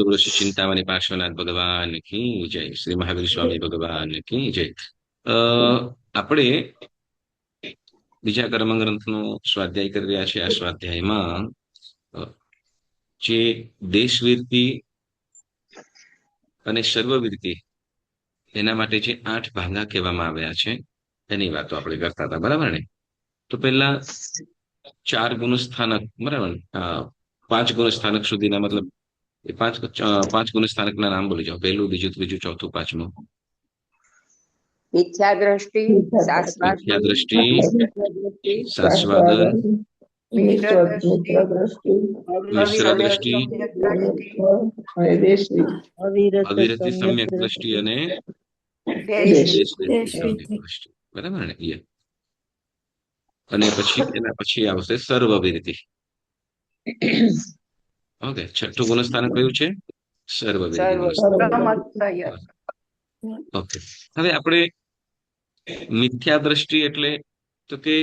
ગુરુ શ્રી ચિંતામણી પાર્શ્વનાથ ભગવાન કી જય, શ્રી મહાવીર સ્વામી ભગવાન કી જય. આપણે બીજા કર્મગ્રંથનો સ્વાધ્યાય કરી રહ્યા છે. આ સ્વાધ્યાયમાં જે દેશવીરતી અને સર્વવીરતી એના માટે જે 8 ભાંગા કહેવામાં આવ્યા છે એની વાતો આપણે કરતા હતા, બરાબર ને? તો પેલા 4 ગુણસ્થાનક, બરાબર ને? 5 ગુણસ્થાનક સુધીના, મતલબ એ પાંચ ગુણસ્થાનકના નામ બોલી જાઓ. પહેલું, બીજું, ત્રીજું, ચોથું, પાંચમું. મિથ્યા દ્રષ્ટિ, મિથ્યા દ્રષ્ટિ, સાસ્વાદન, મિશ્ર દ્રષ્ટિ, મિશ્ર દ્રષ્ટિ, અવિરતિ સમ્યક દ્રષ્ટિ અને સમ્યક દ્રષ્ટિ, બરાબર ને? અને પછી એના પછી આવશે સર્વવિરતિ. ઓકે, છઠ્ઠું ગુણસ્થાન કયું છે? સર્વવિરતિ ગુણસ્થાન. ઓકે, હવે આપણે મિથ્યા દ્રષ્ટિ એટલે તો કે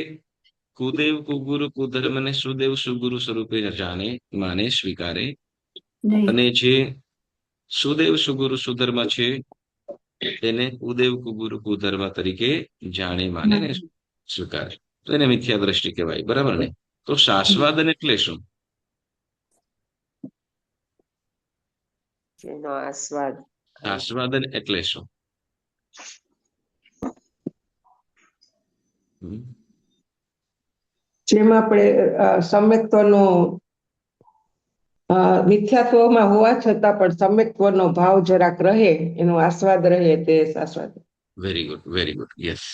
કુદેવ કુગુરુ કુધર્મ ને સુદેવ સુગુરુ સ્વરૂપે જાણે, માને, સ્વીકારે. અને જે સુદેવ સુગુરુ સુધર્મ છે એને કુદેવ કુગુરુ કુધર્મ તરીકે જાણે, માને ને સ્વીકારે, તો એને મિથ્યા દ્રષ્ટિ કહેવાય, બરાબર ને? તો સાસ્વાદન એટલે શું? આસ્વાદન એટલે શું? જેમ આપણે સમ્યક્ત્વનો મિથ્યાત્વમાં હોવા છતાં પણ સમ્યક્ત્વનો ભાવ જરાક રહે, એનો આસ્વાદ રહે, તે આસ્વાદ. Very good, very good, yes.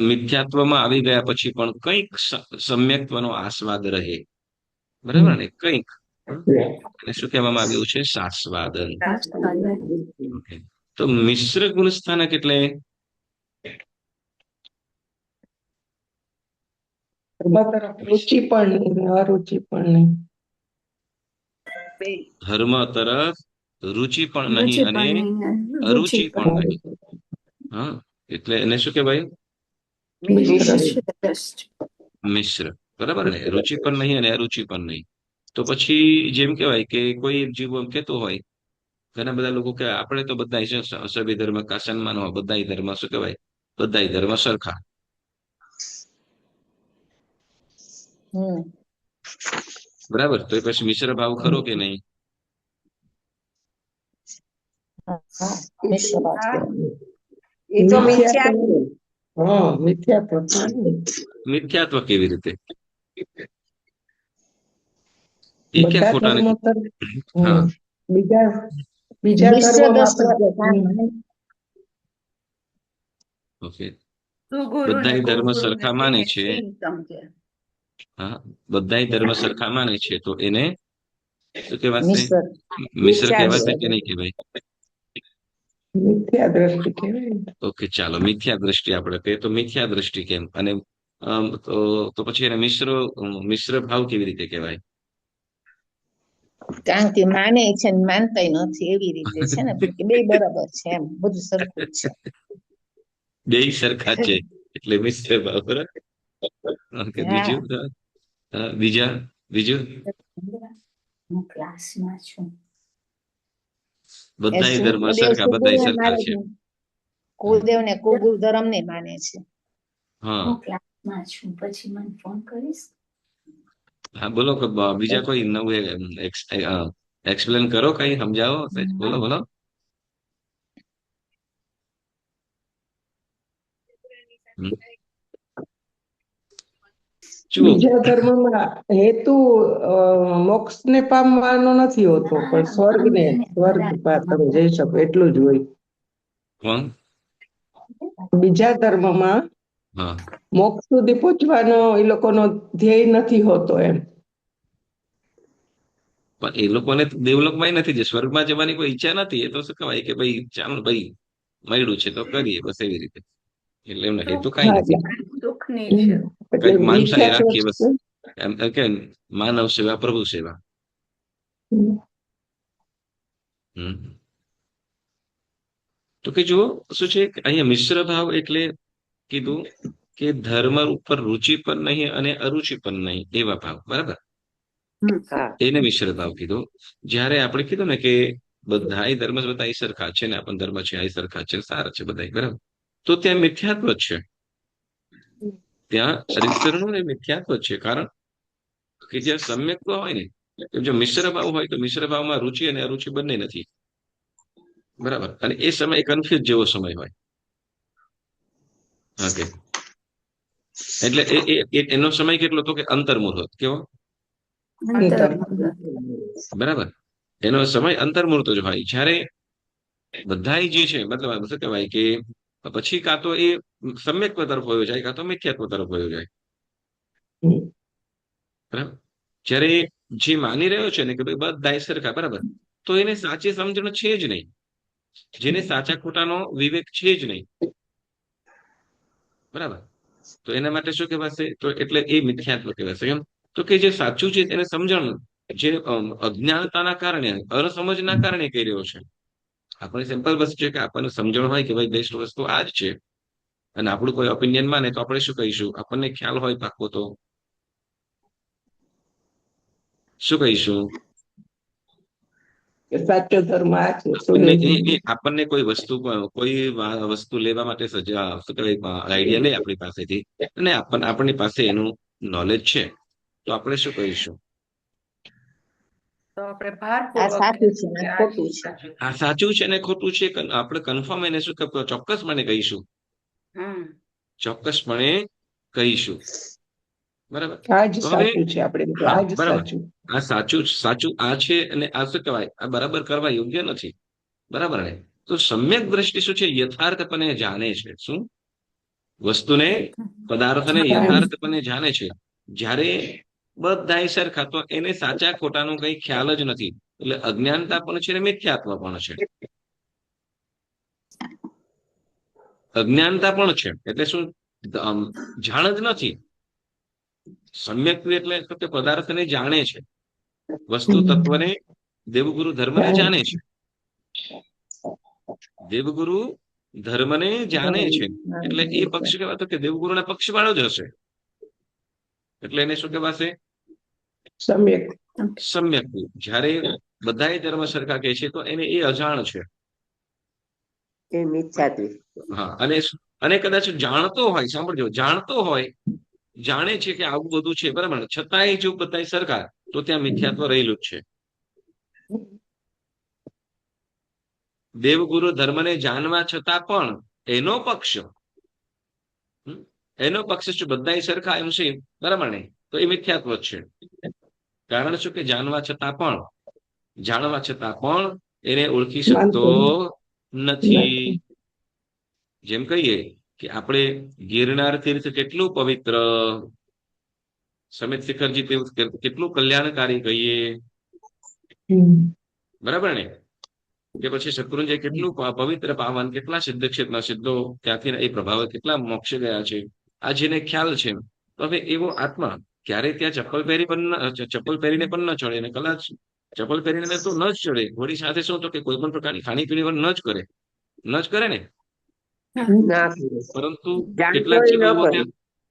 મિથ્યાત્વમાં આવી ગયા પછી પણ કંઈક સમ્યક્ત્વનો આસ્વાદ રહે, બરાબર ને? કંઈક. એને શું કહેવામાં આવ્યું છે? સાસ્વાદન. ઓકે, તો મિશ્ર ગુણસ્થાનક એટલે રુચિ પણ નહીં, અરુચિ પણ નહીં. ધર્મ તરફ રુચિ પણ નહીં અને અરુચિ પણ નહીં. હા, એટલે એને શું કહેવાય? મિશ્ર, બરાબર ને? રુચિ પણ નહીં અને અરુચિ પણ નહીં. તો પછી જેમ કહેવાય કે કોઈ જીવ કહેતો હોય, ઘણા બધા લોકો કે આપણે તો બધા સભી ધર્મ કા સન્માન હોય, બધા ધર્મ શું કહેવાય? બધા ધર્મ સરખા. બરાબર, તો પછી મિશ્ર ભાવ ખરો કે નહીં? મિથ્યાત્વ કેવી રીતે? એ ક્યાં ખોટા નથી? હા, ઓકે, બધા ધર્મ સરખા માને છે. હા, બધા ધર્મ સરખા માને છે, તો એને શું કહેવાશે? મિશ્ર કહેવાશે કે નહીં કહેવાય? મિથ્યા દ્રષ્ટિ કહેવાય. ઓકે, ચાલો મિથ્યા દ્રષ્ટિ આપણે કહીએ તો મિથ્યા દ્રષ્ટિ કેમ? અને તો પછી એને મિશ્ર ભાવ કેવી રીતે કહેવાય? કારણ કે માને છે ને માનતા નથી, એવી રીતે છે ને, બે બરાબર છે, એમ બધું સરખું છે, બે સરખા છે એટલે મિશ્ર ભાવ, બરાબર? ઓકે, બીજું હું ક્લાસમાં છું. બધા ધર્મ સરખા, બધા સરખા છે. કુલદેવ ને કુગુરુ ધર્મ ને માને છે. હા, હું ક્લાસમાં છું, પછી મને ફોન કરીશ. હા, બોલો. બીજા કોઈ નવું એક્સપ્લેન કરો, કઈ સમજાવો, બોલો બોલો. બીજા ધર્મમાં હેતુ મોક્ષ ને પામવાનો નથી હોતો, પણ સ્વર્ગ તમે જઈ શકો એટલું જ હોય. બીજા ધર્મમાં મોક્ષ સુધી પહોંચવાનો એ લોકોનો ધ્યેય નથી હોતો, એમ. પણ એ લોકોને દેવલોકમાં નથી, જે સ્વર્ગમાં જવાની કોઈ ઈચ્છા નથી. એ તો શું કહેવાય કે ભાઈ ચાલો ભાઈ મળ્યું છે તો કરીએ, બસ એવી રીતે. એટલે એમને હેતુ કઈ નથી. કઈક માનસાઈ રાખીએ બસ, એમ કે માનવ સેવા, પ્રભુ સેવા. તો કે જુઓ શું છે અહીંયા મિશ્ર ભાવ એટલે કીધું કે ધર્મ ઉપર રુચિ પણ નહીં અને અરુચિ પણ નહીં, એવા ભાવ, બરાબર? એને મિશ્ર ભાવ કીધો. જ્યારે આપણે કીધું ને કે બધા ધર્મ બધા સરખા છે ને આપણ ધર્મ છે આ સરખા છે સારા છે બધા બરાબર, તો ત્યાં મિથ્યાત્વ જ છે. ત્યાં રીતસરનું ને મિથ્યાત્વ જ છે. કારણ કે જ્યાં સમ્યક્ત્વ હોય ને, જો મિશ્ર ભાવ હોય તો મિશ્ર ભાવમાં રુચિ અને અરુચિ બંને નથી, બરાબર. અને એ સમય કન્ફ્યુઝ જેવો સમય હોય. ઓકે, એટલે એનો સમય કેટલો તો કે અંતર્મુહૂર્ત કેવો, બરાબર. એનો સમય અંતર્મુહૂર્ત જ હોય. જ્યારે બધા જે છે મતલબ શું કહેવાય કે પછી કાં તો એ સમ્યક્ત્વ તરફ વયો જાય કાં તો મિથ્યાત્વ તરફ વયો જાય, બરાબર. જ્યારે જે માની રહ્યો છે ને કે ભાઈ બધા સરખા બરાબર, તો એને સાચી સમજણ છે જ નહીં, જેને સાચા ખોટાનો વિવેક છે જ નહીં, બરાબર. તો એના માટે શું કહેવાશે, તો એટલે એ મિથ્યાત્વ કહેવાશે. એમ તો કે જે સાચું છે તેને સમજણ જે અજ્ઞાનતાના કારણે અસમજના કારણે કહી રહ્યો છે. આપણે સિમ્પલ વસ્તુ છે કે આપણને સમજણ હોય કે ભાઈ બેસ્ટ વસ્તુ આ જ છે, અને આપણું કોઈ ઓપિનિયન માને તો આપણે શું કહીશું, આપણને ખ્યાલ હોય પાકો તો શું કહીશું, સાચો ધર્મ આ છે. આપણને કોઈ વસ્તુ લેવા માટે શું કહેવાય આઈડિયા નહીં આપણી પાસેથી, અને આપણી પાસે એનું નોલેજ છે, તો આપણે શું કહીશું, આ સાચું છે ને ખોટું છે. આ સાચું છે ને ખોટું છે. આપણે કન્ફર્મ એને શું ચોક્કસપણે કહીશું, ચોક્કસપણે કહીશું, બરાબર. આ જ સાચું છે. આપણે આ જ બરાબર, સાચું, આ સાચું આ છે, અને આ શું કહેવાય આ બરાબર કરવા યોગ્ય નથી, બરાબર ને. તો સમ્યક દ્રષ્ટિ શું છે, યથાર્થપણે જાણે છે. શું વસ્તુને, પદાર્થને યથાર્થપણે જાણે છે. જ્યારે બધા સરખા તો એને સાચા ખોટાનો કઈ ખ્યાલ જ નથી, એટલે અજ્ઞાનતા પણ છે ને મિથ્યાત્વ પણ છે. અજ્ઞાનતા પણ છે એટલે શું, જાણ જ નથી. સમ્યક એટલે કે પદાર્થને જાણે છે, વસ્તુ તત્વને, દેવગુરુ ધર્મને જાણે છે, દેવગુરુ ધર્મને જાણે છે. એટલે એ પક્ષ કહેવાતો કે દેવગુરુના પક્ષ વાળો જ હશે, એટલે એને શું કહેવાશે, સમ્યક. સમ્યક. જ્યારે બધા ધર્મ સરખા કહે છે તો એને એ અજાણ છે, હા. અને કદાચ જાણતો હોય, સાંભળજો, જાણતો હોય, જાણે છે કે આવું બધું છે બરાબર, છતાંય જો બધા સરખા તો ત્યાં મિથ્યાત્વ રહેલું જ છે. દેવગુરુ ધર્મને જાણવા છતાં પણ એનો પક્ષ જો બધા સરખા એમ છે બરાબર ને, તો એ મિથ્યાત્વ જ છે. કારણ શું કે જાણવા છતાં પણ એને ઓળખી શકતો નથી. જેમ કહીએ કે આપણે ગિરનાર તીર્થ કેટલું પવિત્ર, સમિત શિખરજી કેટલું કલ્યાણકારી કહીએ, બરાબર ને, કે પછી શત્રુંજય કેટલું પવિત્ર પાવન, કેટલા સિદ્ધ ક્ષેત્ર સિદ્ધો ત્યાંથી એ પ્રભાવ કેટલા મોક્ષ ગયા છે, આ જેને ખ્યાલ છે. તો હવે એવો આત્મા ક્યારે ત્યાં ચપ્પલ પહેરીને પણ ન ચડે, અને કદાચ ચપ્પલ પહેરીને તો ન જ ચડે, વળી સાથે શું તો કે કોઈ પણ પ્રકારની ખાણીપીણી પણ ન જ કરે ને. પરંતુ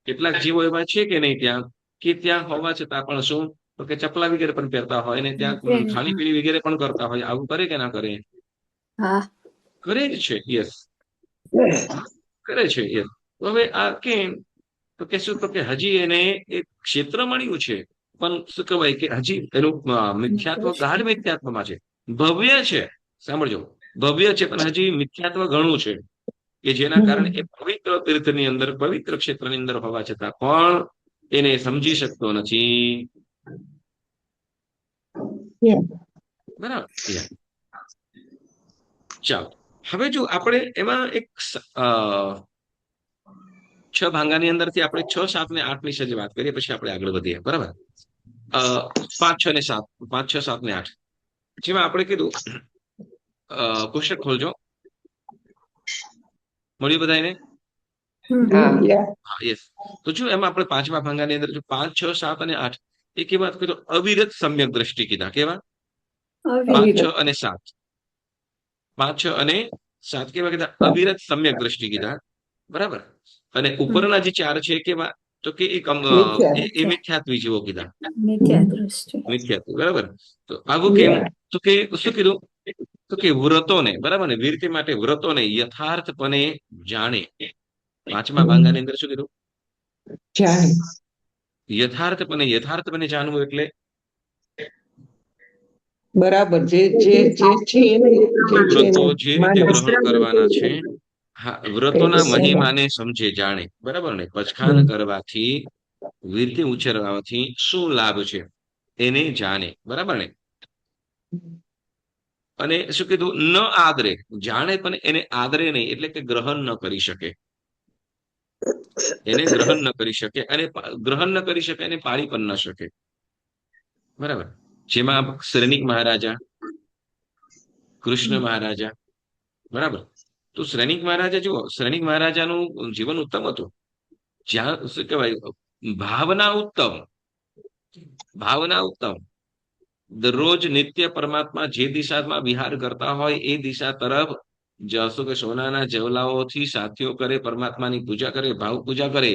કેટલાક જીવો એવા છે કે નહીં ત્યાં, કે ત્યાં હોવા છતાં પણ શું તો કે ચપલા વગેરે પણ પહેરતા હોય ને ત્યાં ખાણીપીણી વગેરે પણ કરતા હોય. આવું કરે કે ના કરે, કરે જ છે. યસ, કરે છે. યસ. હવે આ કેમ તો કે શું તો કે હજી એને એક ક્ષેત્ર મળ્યું છે, પણ શું કહેવાય કે હજી એનું મિથ્યાત્વ ગાઢ મિથ્યાત્વમાં છે, ભવ્ય છે. સાંભળજો, ભવ્ય છે પણ હજી મિથ્યાત્વ ઘણું છે, કે જેના કારણે એ પવિત્ર તીર્થની અંદર, પવિત્ર ક્ષેત્રની અંદર હોવા છતાં પણ એને સમજી શકતો નથી, બરાબર. ચાલો, હવે જો આપણે એમાં એક 6 ભાંગાની અંદરથી આપણે 6, 7 ને 8 વિશે વાત કરીએ, પછી આપણે આગળ વધીએ, બરાબર. 5, 6 ને 7, 5, 6, 7 ને 8 જેમાં આપણે કીધું, પુસ્તક ખોલજો, મળ્યું બધાને? હા, યસ. તો જો એમાં આપણે 5મા ભાંગાની અંદર 5, 6, 7 અને 8 એક વાત કીધું, અવિરત સમ્યક દ્રષ્ટિ કીધા. કેવા? 5, 6 અને 7. 5, 6 અને 7 કેવા કીધા? અવિરત સમ્યક દ્રષ્ટિ કીધા, બરાબર. અને ઉપરના જે 4 છે કેવા તો કે એ મિથ્યાત્વી જેવો કીધા. મિથ્યા દ્રષ્ટિ. મિથ્યાત્વ, બરાબર. તો આવું કેમ? તો કે શું કીધું? તો કે વ્રતોને, બરાબર ને, વીરતી માટે વ્રતોને યથાર્થપણે જાણે. પાંચમા ભાંગાની અંદર શું કીધું? જાણે. યથાર્થપણે જાણવું એટલે બરાબર જે જે જે છે એને જે છે વ્રતો એને જે રીતે માને. ગ્રહણ કરવાના છે, હા, વ્રતોના એટલે મહિમાને સમજે જાણે, બરાબર ને. પચખાન કરવાથી, વીરતી ઉછેરવાથી શું લાભ છે એને જાણે, બરાબર ને. અને શું કીધું? ન આદરે, જાણે પણ એને આદરે નહીં, એટલે કે ગ્રહણ ન કરી શકે. એને ગ્રહણ ન કરી શકે, અને ગ્રહણ ન કરી શકે અને પાળી પણ ન શકે, બરાબર. જેમાં શ્રેનિક મહારાજા, કૃષ્ણ મહારાજા, બરાબર. તો શ્રેનિક મહારાજા જુઓ, શ્રેનિક મહારાજાનું જીવન ઉત્તમ હતું. જ્યાં શું કહેવાય, ભાવના ઉત્તમ, ભાવના ઉત્તમ. દરરોજ નિત્ય પરમાત્મા જે દિશામાં વિહાર કરતા હોય એ દિશા તરફ શું કે સોનાના જવલાઓથી સાથીઓ કરે, પરમાત્માની પૂજા કરે, ભાવ પૂજા કરે,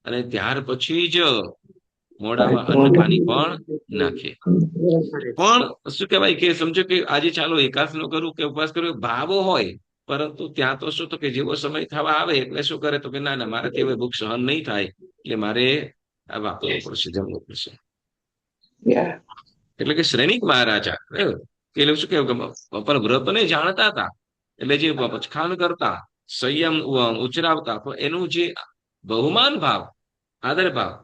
અને ત્યાર પછી જ મોઢામાં અન્ન પાણી પણ નાખે. પણ શું કહેવાય કે સમજો કે આજે ચાલો એકાંત નો કરું કે ઉપવાસ કરું, ભાવો હોય, પરંતુ ત્યાં તો શું, તો કે જેવો સમય થવા આવે એટલે શું કરે, તો કે ના ના, મારાથી હવે ભૂખ સહન નહીં થાય, એટલે મારે આ વાપરવું પડશે, જમવું પડશે. એટલે કે શ્રેનિક મહારાજા, બરાબર, કે એટલે શું કેવું, પણ વ્રતને જાણતા હતા, એટલે જે પચખાન કરતા, સંયમ ઉચરાવતા, તો એનું જે બહુમાન ભાવ, આદર ભાવ.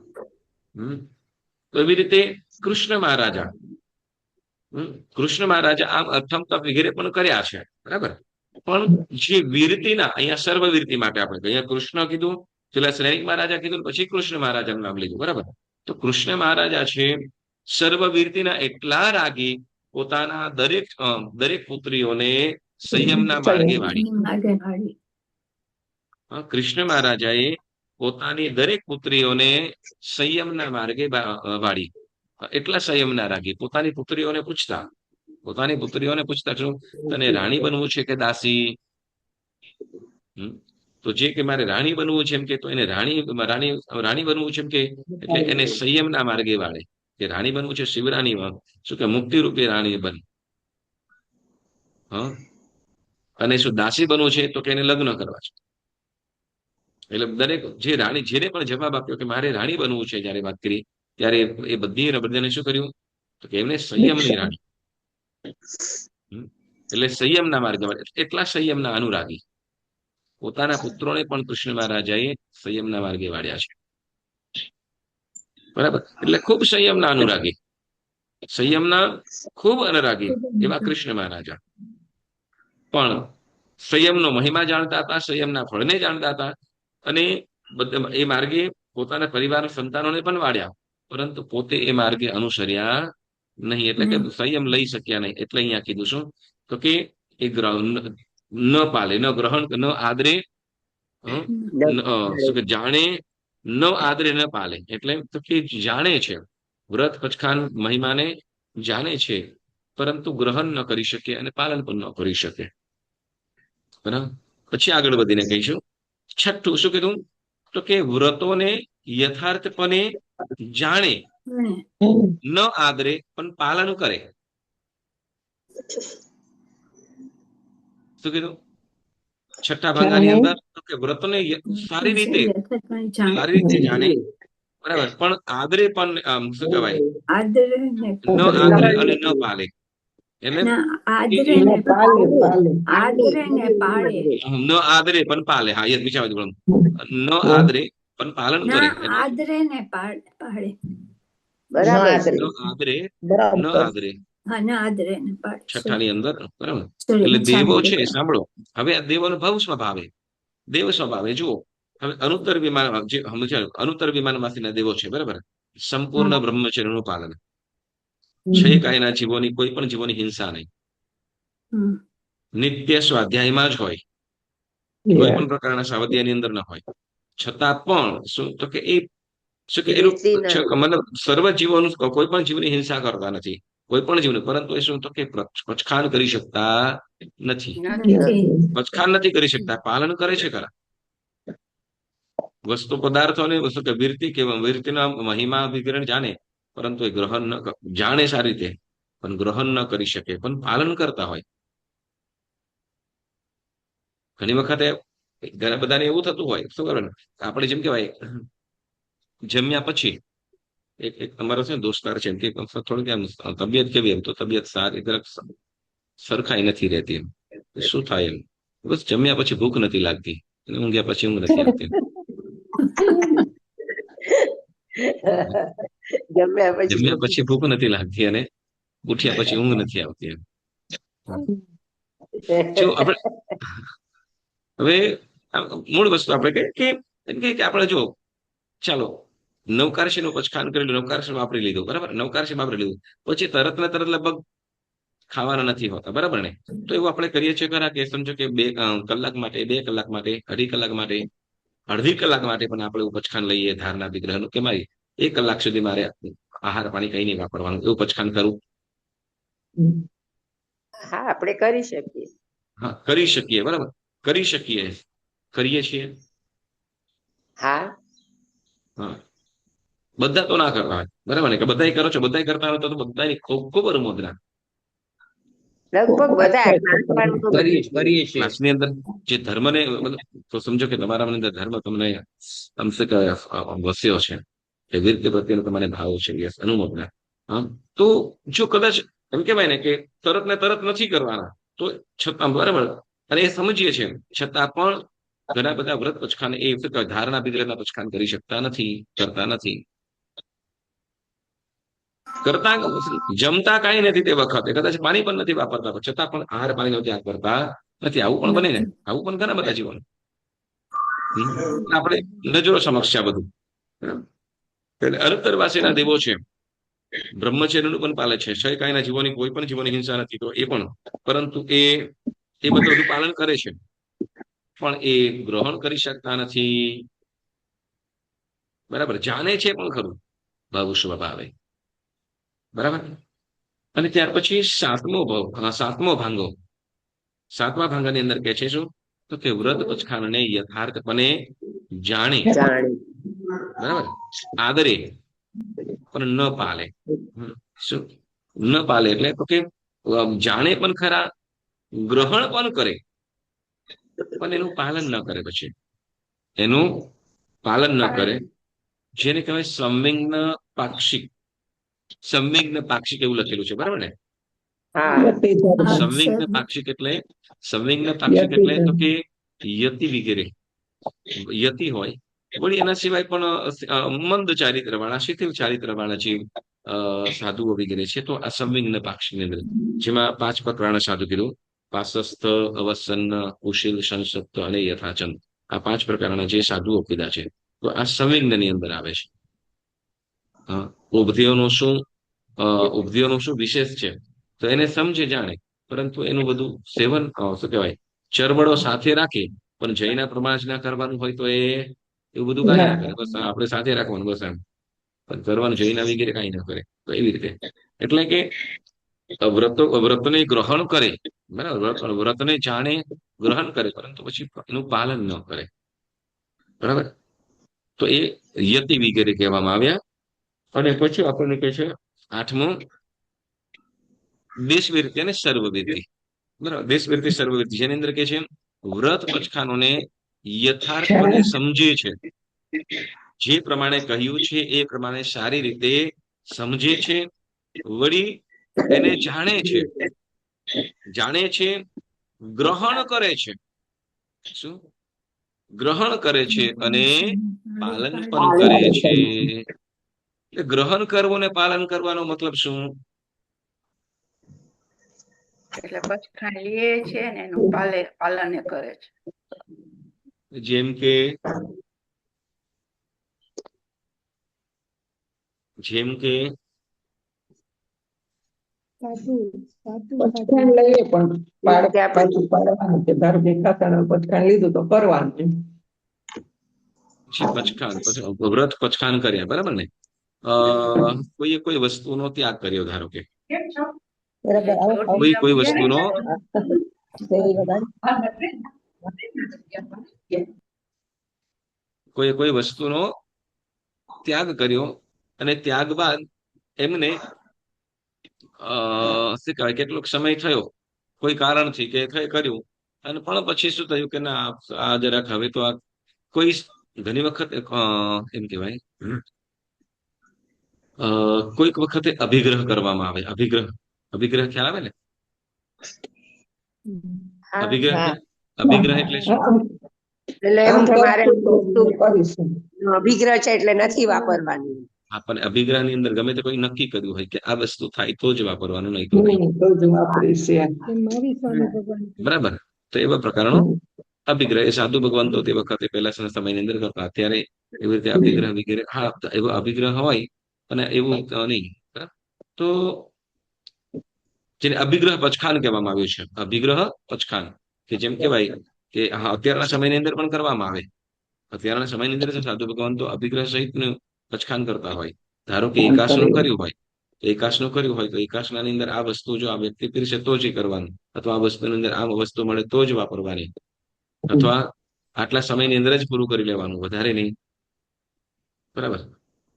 તો એવી રીતે કૃષ્ણ મહારાજા, કૃષ્ણ મહારાજા આમ અર્થમ તપ વગેરે પણ કર્યા છે, બરાબર. પણ જે વીરતીના, અહીંયા સર્વ વીરતી માટે આપણે અહીંયા કૃષ્ણ કીધું, પેલા શ્રેનિક મહારાજા કીધું, પછી કૃષ્ણ મહારાજાનું નામ લીધું, બરાબર. તો કૃષ્ણ મહારાજા છે સર્વ વીરતીના એટલા રાગી, પોતાના દરેક પુત્રીઓને સંયમના માર્ગે વાળી. કૃષ્ણ મહારાજાએ પોતાની દરેક પુત્રીઓને સંયમના માર્ગે વાળી. એટલા સંયમના રાગી, પોતાની પુત્રીઓને પૂછતા શું તને રાણી બનવું છે કે દાસી? તો જે કે મારે રાણી બનવું છે એમ કે, તો એને રાણી બનવું છે એમ કે, એટલે એને સંયમના માર્ગે વાળે, કે રાણી બનવું છે શિવરાણી, શું કે મુક્તિ રૂપે રાણી બન. અને શું દાસી બનવું છે, તો કે એને લગ્ન કરવા છે. એટલે દરેક જે રાણી, જેને પણ જવાબ આપ્યો કે મારે રાણી બનવું છે, જયારે વાત કરી ત્યારે એ બધાને શું કર્યું, તો કે એમને સંયમની રાણી, એટલે સંયમના માર્ગે, એટલા સંયમના અનુરાગી. પોતાના પુત્રોને પણ કૃષ્ણ મહારાજાએ સંયમના માર્ગે વાળ્યા છે, બરાબર. એટલે ખૂબ સંયમના અનુરાગી, સંયમના ખૂબ અનુરાગી એવા કૃષ્ણ મહારાજા. પણ સંયમનો મહિમા જાણતા હતા, સંયમના ફળને જાણતા હતા, અને એ માર્ગે પોતાના પરિવાર સંતાનોને પણ વાળ્યા, પરંતુ પોતે એ માર્ગે અનુસર્યા નહીં, એટલે કે સંયમ લઈ શક્યા નહીં. એટલે અહીંયા કીધું શું, તો કે એ ન પાલે, ન ગ્રહણ, ન આદરે, શું કે જાણે, ન આદરે, ન પાલે. એટલે તો કે જાણે છે, વ્રત પચખાન મહિમાને જાણે છે, પરંતુ ગ્રહણ ન કરી શકે અને પાલન પણ ન કરી શકે, બરાબર. પછી આગળ વધીને કહીશું છઠ્ઠું શું કીધું, તો કે વ્રતોને યથાર્થપણે જાણે, ન આદરે પણ પાલન કરે. શું કીધું? છઠ્ઠા ભાગાની અંદર તો કે વ્રતોને સારી રીતે જાણે, બરાબર, પણ આદરે પણ શું કહેવાય, ન આદરે અને ન પાલે. એટલે ન આદરે પણ પાલે, હા, એ બીજા બધું ન આદરે પણ પાલન કરે, આદરે ને પાડે, ન આદરે છઠ્ઠાની અંદર, બરાબર. એટલે દેવો છે, સાંભળો, હવે આ દેવોનો ભાવ સ્વભાવે, દેવ સ્વભાવે જુઓ. હવે અનુત્તર વિમાન, જે અનુત્તર વિમાનવાસીના દેવો છે, બરાબર, સંપૂર્ણ બ્રહ્મચર્યનું પાલન, છે કાયના જીવોની, કોઈ પણ જીવોની હિંસા નહીં, નિત્ય સ્વાધ્યાયમાં જ હોય, કોઈ પણ પ્રકારના સ્વાધ્યાયની અંદર ન હોય, છતાં પણ શું, તો કે એ શું કે એનું મતલબ સર્વ જીવોનું, કોઈ પણ જીવની હિંસા કરતા નથી, કોઈ પણ જીવને, પરંતુ એ શું, તો કે પચખાન કરી શકતા નથી, પચખાન નથી કરી શકતા, પાલન કરે છે ખરા. વસ્તુ પદાર્થોને વસ્તુ કે વીરતીના મહિમા વિગ્રહણ જાણે, પરંતુ એ ગ્રહણ જાણે સારી રીતે પણ ગ્રહણ ન કરી શકે, પણ પાલન કરતા હોય. ઘણી વખતે ઘણા બધાને એવું થતું હોય, શું કરવાનું, આપણે જેમ કેવાય જમ્યા પછી એક તમારો છે ને દોસ્તાર છે, એમ કે થોડીક આમ તબિયત કેવી, એમ તો તબિયત સારી સરખાઈ નથી રહેતી, એમ શું થાય, એમ બસ જમ્યા પછી ભૂખ નથી લાગતી, અને ઊંઘ્યા પછી ઊંઘ નથી આવતી. જમ્યા પછી ભૂખ નથી લાગતી અને ઉઠ્યા પછી ઊંઘ નથી આવતી, એમ. જો આપણે હવે મૂળ વસ્તુ આપણે કે આપણે જો ચાલો નવકારશી નું પચખાન કરેલું, નવકારશી વાપરી લીધું, બરાબર, નવકારશી વાપરી લીધું, પછી તરત ને તરત લગભગ ખાવાના નથી હોતા, બરાબર ને? તો એવું આપણે કરીએ છીએ ખરા કે સમજો કે 2 કલાક માટે, 2 કલાક માટે, અઢી કલાક માટે, અડધી કલાક માટે પણ આપણે ઉપચખાન લઈએ ધારના વિગ્રહનું, કે મારી 1 કલાક સુધી મારે આહાર પાણી કઈ નહીં વાપરવાનું, એવું ઉપચખાન કરવું? હા, આપણે કરી શકીએ. હા, કરી શકીએ, બરાબર, કરી શકીએ, કરીએ છીએ. હા, હા, બધા તો ના કરતા હોય, બરાબર ને? કે બધા કરો છો, બધા કરતા હોય તો બધાની ખૂબ ખૂબ અનુમોદના. લગભગ બધા ક્લાસની અંદર જે ધર્મને તો સમજો કે તમારા અંદર ધર્મ તમને કમસે વસ્યો છે, એ વીર પ્રત્યેનો તમારે ભાવ છે, યસ, અનુમોદના. હા, તો જો કદાચ એમ કહેવાય ને કે તરત ને તરત નથી કરવાના, તો છતાં બરાબર, અને એ સમજીએ છીએ, છતાં પણ ઘણા બધા વ્રત પચખાન એ ધારના વિગ્રહના પચખાન કરી શકતા નથી, કરતા નથી. કરતા જમતા કઈ નથી તે વખતે, કદાચ પાણી પણ નથી વાપરતા, છતાં પણ આહાર પાણીનો ત્યાગ કરતા નથી. આવું પણ બને ને, આવું પણ ઘણા બધા જીવન આપણે નજરો સમક્ષ છે આ બધું. અરતરવાસીના દેવો છે, બ્રહ્મચર્યનું પણ પાલે છે, ક્ષય કાયના જીવોની કોઈ પણ જીવોની હિંસા નથી, તો એ પણ, પરંતુ એ બધું પાલન કરે છે, પણ એ ગ્રહણ કરી શકતા નથી, બરાબર, જાણે છે પણ ખરું ભાવ સ્વભાવે, બરાબર. અને ત્યાર પછી સાતમો ભાંગો, 7મા ભાંગાની અંદર કે છે શું, તો કે વ્રત પચખાનને યથાર્થપણે જાણે, બરાબર, આદરે પણ ન પાલે. શું ન પાલે એટલે તો કે જાણે પણ ખરા, ગ્રહણ પણ કરે, પણ એનું પાલન ન કરે, પછી એનું પાલન ન કરે, જેને કહેવાય સંવિઘ્ન પાક્ષિક. સંવિઘ્ન પાક્ષિક એવું લખેલું છે, બરાબર ને? સંવિઘ્ન પાક્ષિક એટલે તો કે યતિ વગેરે યતિ હોય, વળી એના સિવાય પણ મંદ ચારિત્ર વાળા, શિથિલ ચારિત્ર વાળા જે સાધુઓ વગેરે છે, તો આ સંવિઘ્ન પાક્ષિકની અંદર, જેમાં 5 પ્રકારના સાધુ કીધું, પાસસ્થ, અવસન્ન, કુશીલ, સંસપ્ત અને યથાચંદ. આ 5 પ્રકારના જે સાધુઓ કીધા છે, તો આ સંવિઘ્નની અંદર આવે છે. ઉપધિઓનું શું વિશેષ છે, તો એને સમજે જાણે, પરંતુ એનું બધું સેવન શું કહેવાય, ચરબડો સાથે રાખે, પણ જયના પ્રમાણ જ ના કરવાનું હોય તો એવું બધું કાંઈ ના કરે, બસ આપણે સાથે રાખવાનું, બસ એમ, પણ કરવાનું જયના વગેરે કાંઈ ના કરે. તો એવી રીતે, એટલે કે વ્રતને ગ્રહણ કરે, બરાબર, વ્રતને જાણે, ગ્રહણ કરે, પરંતુ પછી એનું પાલન ન કરે, બરાબર, તો એ યતિ વગેરે કહેવામાં આવ્યા. અને પછી આપણને કહે છે 8મું, દેશવિરતિ અને સર્વવિરતિ, બરાબર, દેશવિરતિ સર્વવિરતિ, જેની અંદર કે છે વ્રત પચખાનોને યથાર્થપણે સમજે છે, જે પ્રમાણે કહ્યું છે એ પ્રમાણે સારી રીતે સમજે છે, વળી એને જાણે છે, ગ્રહણ કરે છે. શું ગ્રહણ કરે છે અને પાલન પણ કરે છે. ગ્રહણ કરવું ને પાલન કરવાનો મતલબ શું? એટલે પચખાણ લે છે ને એનું પાલન કરે છે. જેમ કે પચખાણ લઈએ પણ પાછું પાડવાનું, કે ધારો કે ખાતાનું પચખાણ લીધું તો કરવાનું. પચખાન, વ્રત પચખાન કર્યા, બરાબર ને? કોઈ વસ્તુનો ત્યાગ કર્યો, ધારો કે કોઈ વસ્તુનો ત્યાગ કર્યો, અને ત્યાગ બાદ એમને શું કહેવાય કેટલોક સમય થયો કોઈ કારણથી કે કર્યું, અને પણ પછી શું થયું કે ના આ જરાક હવે તો આ કોઈ ઘણી વખત એમ કહેવાય કોઈક વખતે અભિગ્રહ કરવામાં આવે. અભિગ્રહ અભિગ્રહ ખ્યાલ આવે ને? હા અભિગ્રહ હા. અભિગ્રહ એટલે શું? એટલે એમ આમ કે મારે કરશું તો કરીશું. અભિગ્રહ છે એટલે નથી વાપરવાની. આપણને અભિગ્રહની અંદર ગમે તે કોઈ નક્કી કર્યું હોય કે આ વસ્તુ થાય તો જ વાપરવાનું, નહીં તો નહીં. તો જ વાપરીશ એમ. બરાબર. તો એવા પ્રકારનો અભિગ્રહ એ સાધુ ભગવાન તો તે વખતે પહેલા સમયની અંદર કરતા. અત્યારે એવી રીતે અભિગ્રહ વગેરે હા એવો અભિગ્રહ હોય અને એવું નહીં. બરાબર. તો જેને અભિગ્રહ પચખાન કહેવામાં આવ્યું છે. અભિગ્રહ પચખાન કે જેમ કહેવાય કે હા અત્યારના સમયની અંદર પણ કરવામાં આવે. અત્યારના સમયની અંદર સાધુ ભગવાન તો અભિગ્રહ સહિતનું પચખાન કરતા હોય. ધારો કે એકાસનું કર્યું હોય તો એકાસનું કર્યું હોય તો એકાસનાની અંદર આ વસ્તુ જો આ વ્યક્તિ પીરશે તો જ એ કરવાનું, અથવા આ વસ્તુની અંદર આ વસ્તુ મળે તો જ વાપરવાની, અથવા આટલા સમયની અંદર જ પૂરું કરી લેવાનું, વધારે નહીં. બરાબર.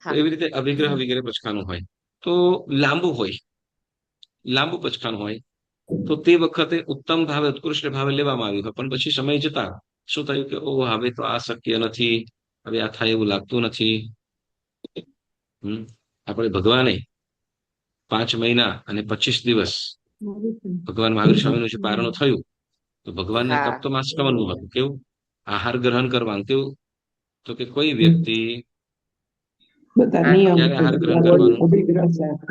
તો હા એવી રીતે અભિગ્રહ વગેરે પચખાનું હોય. તો લાંબુ પચખાન હોય તો તે વખતે ઉત્તમ ભાવે ઉત્કૃષ્ટ ભાવે લેવામાં આવ્યું હોય, પણ પછી સમય જતા શું થયું કે ઓ હવે તો આ શક્ય નથી, હવે આ થાય એવું લાગતું નથી. આપણે ભગવાને 5 મહિના અને 25 દિવસ ભગવાન મહાવીર સ્વામીનું જે પારણું થયું તો ભગવાનને હા તપ્તમાસ કરવાનું હતું. કેવું? આહાર ગ્રહણ કરવાનું. કેવું? તો કે કોઈ વ્યક્તિ બધા આ નિયમ ક્યારે છે, આહાર ગ્રહણ બધા કરવાનું? અભિગ્રહ સાથે.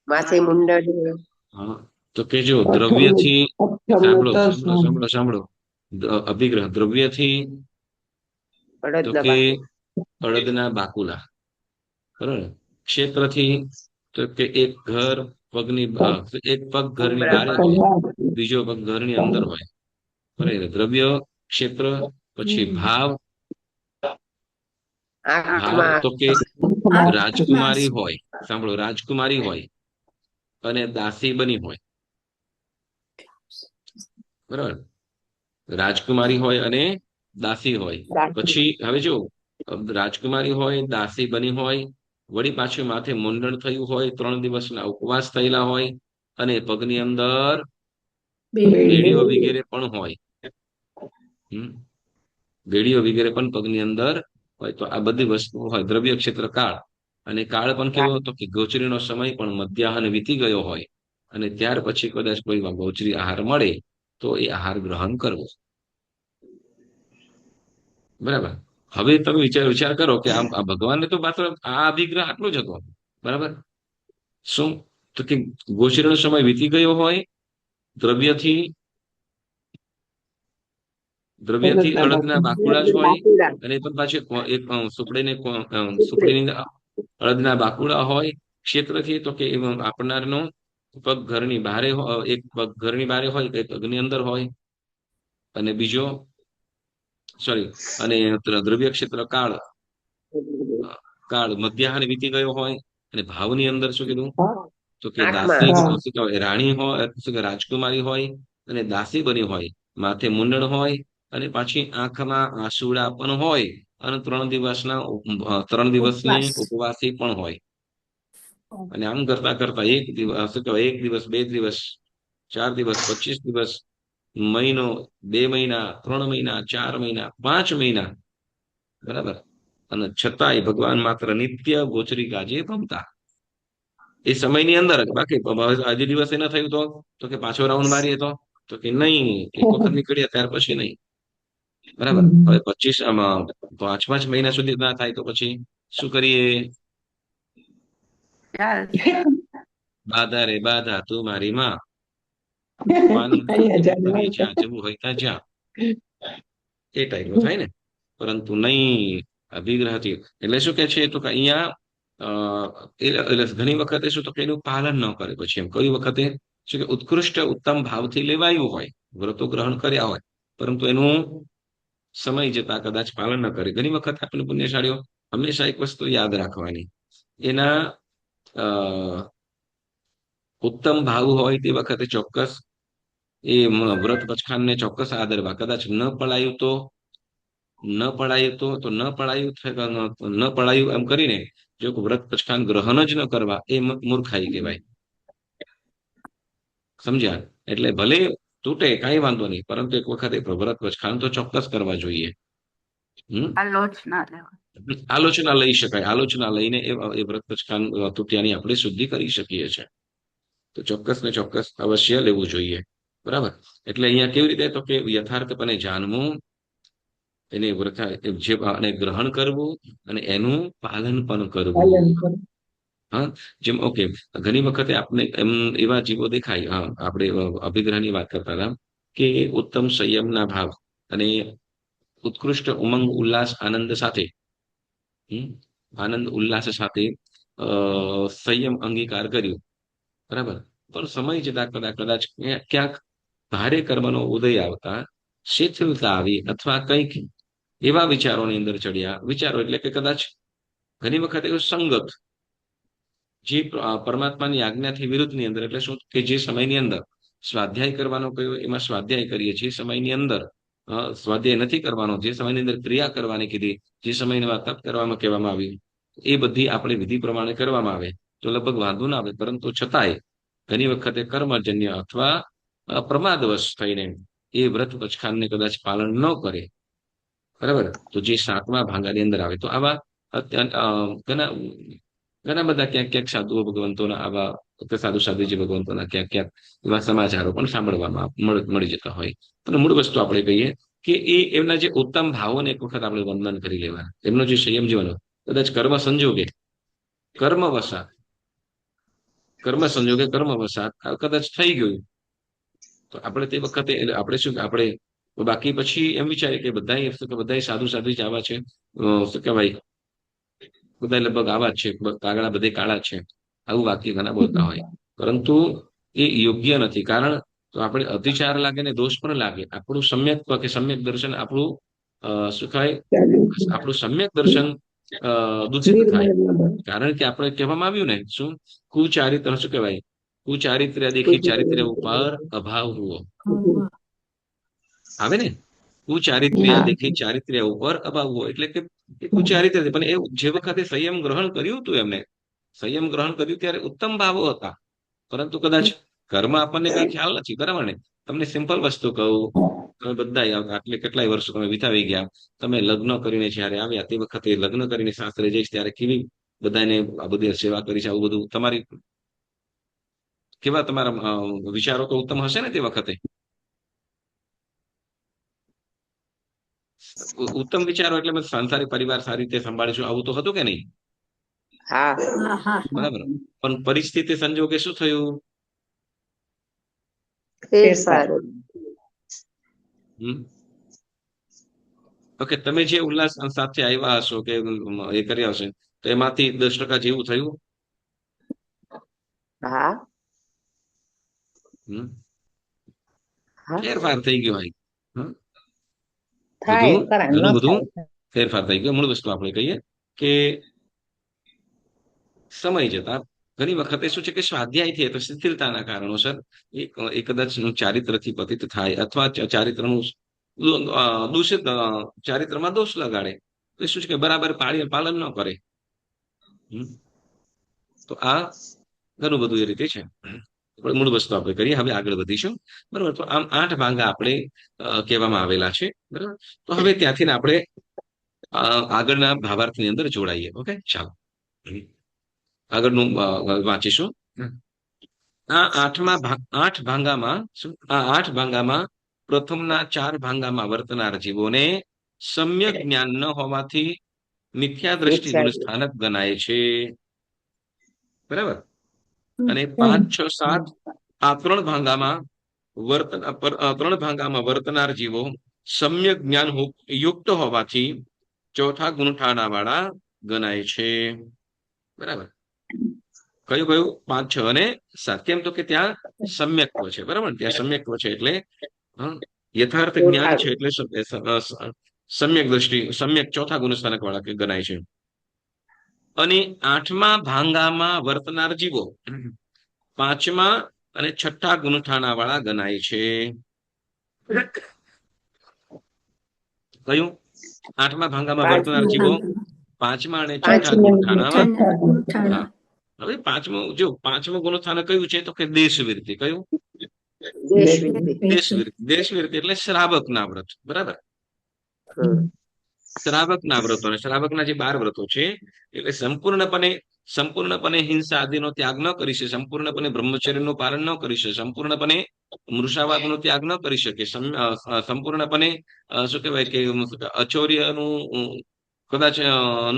માથે મુંડન હા. તો કે જો અઠમ દ્રવ્યથી અઠમ સાંભળો દસ સાંભળો સાંભળો સાંભળો અભિગ્રહ દ્રવ્યથી તો અડદના કે બાકી અડદના બાકુલા. બરાબર. ક્ષેત્રથી તો કે એક પગ ઘરની બહાર હોય, બીજો પગ ઘરની અંદર હોય. બરાબર. દ્રવ્ય ક્ષેત્ર, પછી ભાવ. ભાવ આંખમાં તો કે આઠમાં રાજકુમારી હોય, સાંભળો, રાજકુમારી હોય અને દાસી બની હોય. બરાબર. રાજકુમારી હોય અને દાસી હોય. પછી હવે જો રાજકુમારી હોય, દાસી બની હોય, વળી પાછું માથે મુંડન થયું હોય, 3 દિવસના ઉપવાસ થયેલા હોય, અને પગની અંદર બેડીઓ વગેરે પણ હોય. બેડીઓ વગેરે પણ પગની અંદર હોય. તો આ બધી વસ્તુ હોય. દ્રવ્ય ક્ષેત્ર કાળ, અને કાળ પણ કેવો હતો કે ગોચરીનો સમય પણ મધ્યાહન વીતી ગયો હોય, અને ત્યાર પછી કદાચ કોઈ ગોચરી આહાર મળે તો એ આહાર ગ્રહણ કરવો. બરાબર. હવે તમે વિચાર કરો કે આમ આ ભગવાનને તો માત્ર આ અભિગ્રહ આટલો જ હતો. બરાબર. શું? તો કે ગોચરીનો સમય વીતી ગયો હોય, દ્રવ્યથી અડદના બાકુડા જ હોય, અને પણ પાછું એક સુકડીની અંદર અડદના બાકુડા હોય. ક્ષેત્રથી તો કે આપનારનો પગ ઘરની બહારે એક પગ ઘરની બહારે હોય, એક પગની અંદર હોય, અને બીજો અને દ્રવ્ય ક્ષેત્ર કાળ મધ્યાહન વીતી ગયો હોય, અને ભાવની અંદર શું કીધું તો કે દાસી આંખમાં શું કહેવાય રાણી હોય, શું કે રાજકુમારી હોય અને દાસી બની હોય, માથે મુંડણ હોય, અને પાછી આંખમાં આંસુડા પણ હોય, અને 3 દિવસની ઉપવાસી પણ હોય. અને આમ કરતા કરતા એક દિવસ શું કહેવાય 1 દિવસ, 2 દિવસ, 4 દિવસ, 25 દિવસ, મહિનો, 2 મહિના, 3 મહિના, 4 મહિના, 5 મહિના. બરાબર. અને છતાંય ભગવાન માત્ર નિત્ય ગોચરી ગાજે ભમતા. એ સમયની અંદર જ. બાકી આજે દિવસે ન થયું તો કે પાછો રાઉન્ડ મારીએ તો કે નહીં, એક વખત નીકળીએ ત્યાર પછી નહીં. બરાબર. હવે 5 મહિના સુધી ના થાય તો પછી શું કરીએ? બાધા રે બાધા તું મારી માં, પાની કરી જ્યાં જવું હોય ત્યાં જ્યાં. એ ટાઈપનું થાય ને. પરંતુ નહીં, અભિગ્રહથી એટલે શું કે છે તો કે અહીંયા એટલે ઘણી વખતે શું તો કે એનું પાલન ન કરે. પછી એમ કઈ વખતે શું કે ઉત્કૃષ્ટ ઉત્તમ ભાવથી લેવાયું હોય, વ્રતો ગ્રહણ કર્યા હોય, પરંતુ એનું સમય જતા કદાચ પાલન ન કરે. ઘણી વખત આપણે પુણ્યશાળીઓ હંમેશા એક વસ્તુ યાદ રાખવાની, એના ઉત્તમ ભાવ હોય તે વખતે ચોક્કસ એ વ્રત પચખાનને ચોક્કસ આદરવા. કદાચ ન પડાયું તો ન પડાયું એમ કરીને જો વ્રત પચખાન ગ્રહણ જ ન કરવા એ મૂર્ખાઈ કહેવાય. સમજ્યા? એટલે ભલે તૂટે કાંઈ વાંધો નહીં, પરંતુ એક વખત એ વ્રત પચખાન તો ચોક્કસ કરવા જોઈએ. આલોચના લેવા. આલોચના લઈ શકાય, આલોચના લઈને એ વ્રત પચખાન તૂટ્યાની આપણે શુદ્ધિ કરી શકીએ છીએ. તો ચોક્કસ ને ચોક્કસ અવશ્ય લેવું જોઈએ. બરાબર. એટલે અહીંયા કેવી રીતે, તો કે યથાર્થપણે જાણવું, એને જે અને ગ્રહણ કરવું અને એનું પાલન પણ કરવું. પાલન કરો. હા, જેમ ઓકે, ઘણી વખતે આપણે એમ એવા જીવો દેખાય. હા, આપણે અભિગ્રહની વાત કરતા હતા કે ઉત્તમ સંયમના ભાવ અને ઉત્કૃષ્ટ ઉમંગ ઉલ્લાસ આનંદ સાથે આનંદ ઉલ્લાસ સાથે સંયમ અંગીકાર કર્યું. બરાબર. પણ સમય જતા કદાચ ક્યાંક ભારે કર્મનો ઉદય આવતા શિથિલતા આવી અથવા કંઈક એવા વિચારોની અંદર ચડ્યા. વિચારો એટલે કે કદાચ ઘણી વખત એવું સંગત જે પરમાત્માની આજ્ઞાથી વિરુદ્ધની અંદર, એટલે શું કે જે સમયની અંદર સ્વાધ્યાય કરવાનો કયો એમાં સ્વાધ્યાય કરીએ, જે સમયની અંદર સ્વાધ્યાય નથી કરવાનો, જે સમયની અંદર ક્રિયા કરવાની કીધી, જે સમયની વાત તપ કરવામાં કહેવામાં આવી, એ બધી આપણે વિધિ પ્રમાણે કરવામાં આવે તો લગભગ વાંધો ના આવે. પરંતુ છતાંય ઘણી વખતે કર્મજન્ય અથવા પ્રમાદવશ થઈને એ વ્રત પચખાનને કદાચ પાલન ન કરે, બરાબર, તો જે 7મા ભાંગાની અંદર આવે. તો આવા ઘણા બધા ક્યાંક સાધુઓ ભગવંતોના આવા સાધુજી ભગવંતોના ક્યાંક એવા સમાચારો પણ સાંભળવામાં મળી જતા હોય. પણ મૂળ વસ્તુ આપણે કહીએ કે એ એમના જે ઉત્તમ ભાવોને એક વખત આપણે વંદન કરી લેવાના. એમનો જે સંયમ જીવન કદાચ કર્મ સંજોગે કર્મવશાત કદાચ થઈ ગયું, તો આપણે તે વખતે આપણે શું આપણે બાકી પછી એમ વિચારીએ કે બધા સાધુ જ આવા છે, શું કહેવાય, બધા લગભગ આવા જ છે, કાગડા બધે કાળા છે, આવું વાક્ય ઘણા બોલતા હોય. પરંતુ એ યોગ્ય નથી. કારણ તો આપણે અતિચાર લાગે ને દોષ પણ લાગે. આપણું સમ્યક દર્શન, આપણું શું કહેવાય, આપણું સમ્યક દર્શન દૂષિત થાય. કારણ કે આપણે કહેવામાં આવ્યું ને, શું કુચારિત્ર, શું કહેવાય, કુચારિત્ર્ય દેખી ચારિત્ર્ય ઉપર અભાવ હુઓ આવે ને, કુચારિત્ર્ય દેખી ચારિત્ર્ય ઉપર અભાવ હુઓ, એટલે કે કુચારિત્ર્ય. પણ એ જે વખતે સંયમ ગ્રહણ કર્યું હતું, એમને સંયમ ગ્રહણ કર્યું ત્યારે ઉત્તમ ભાવો હતા. પરંતુ કદાચ કર્મ આપણને કઈ ખ્યાલ નથી. બરાબર ને? તમને સિમ્પલ વસ્તુ કહું, તમે બધા આટલે કેટલાય વર્ષો તમે વિતાવી ગયા, તમે લગ્ન કરીને જયારે આવ્યા તે વખતે લગ્ન કરીને સાસરે જઈશ ત્યારે કેવી બધાને આ બધી સેવા કરી છે, આવું બધું કેવા તમારા વિચારો તો ઉત્તમ હશે ને તે વખતે? ઉત્તમ વિચારો એટલે સંસારી પરિવાર સારી રીતે સંભાળીશું, આવું તો હતું કે નહીં? હા, બરાબર. પણ પરિસ્થિતિ સંજોગે શું થયું? ફેરફાર. ઓકે, તમે જે ઉલ્લાસ સાથે આવ્યા હશો કે એ કર્યા હશે, તો એમાંથી 10% જેવું થયું. હા, ફેરફાર થઈ ગયો હોય. થાય ખરા, ન ઘણું બધું થાય. ફેરફાર થઈ ગયો. મૂળ વસ્તુ આપણે કહીએ કે સમય જતા ઘણી વખતે શું છે કે સ્વાધ્યાયથી તો શિથિલતાના કારણોસર એ કદાચ ચારિત્રથી પતિત થાય અથવા ચારિત્રનું દૂષિત ચારિત્રમાં દોષ લગાડે, તો શું છે કે બરાબર પાલન ન કરે. તો આ ઘણું બધું એ રીતે છે. મૂળ વસ્તુ આપણે કરીએ. હવે આગળ વધીશું. બરાબર. તો આમ 8 ભાંગા આપણે કહેવામાં આવેલા છે. બરાબર. તો હવે ત્યાંથી આપણે આગળના ભાવાર્થની અંદર જોડાઈએ. ઓકે, ચાલો આગળનું વાંચીશું. આ 8 ભાંગામાં પ્રથમના 4 ભાંગામાં વર્તનાર જીવોને સમ્યક જ્ઞાન ન હોવાથી મિથ્યા દ્રષ્ટિ સ્થાનક ગણાય છે. બરાબર. અને 5, 6, 7 આ 3 ભાંગામાં વર્તનાર જીવો સમ્યક જ્ઞાન યુક્ત હોવાથી ચોથા ગુણઠાણા વાળા ગણાય છે. બરાબર. કયું 5, 6 અને 7? કેમ તો કે ત્યાં સમ્યક્ત્વ છે. બરાબર. ત્યાં સમ્યક્ત્વ છે એટલે યથાર્થ જ્ઞાન છે, એટલે સમ્યક દ્રષ્ટિ, સમ્યક ચોથા ગુણસ્થાનક વાળા ગણાય છે. અને 8મા ભાંગામાં વર્તનાર જીવો 5મા અને 6ઠા ગુણઠાણા વાળા ગણાય છે. કયું? 8મા ભાંગામાં વર્તનાર જીવો પાંચમા અને છઠ્ઠા પાંચમું ગુણસ્થાનમાં છઠ્ઠા ગુણ. ઉઠાણા. હવે પાંચમું ગુણસ્થાન કયું છે તો કે દેશવીરતિ. કયું? દેશવીતિ. દેશવીરતિ એટલે શ્રાવકના વ્રત. બરાબર. હમ. શ્રાવકના વ્રતો અને શ્રાવકના જે 12 વ્રતો છે એટલે સંપૂર્ણપણે હિંસા આદિનો ત્યાગ ન કરી શકે, સંપૂર્ણપણે બ્રહ્મચર્યનું પાલન ન કરી શકે, સંપૂર્ણપણે મૃષાવાદનો ત્યાગ ન કરી શકે, સંપૂર્ણપણે શું કહેવાય કે અચૌર્યનું કદાચ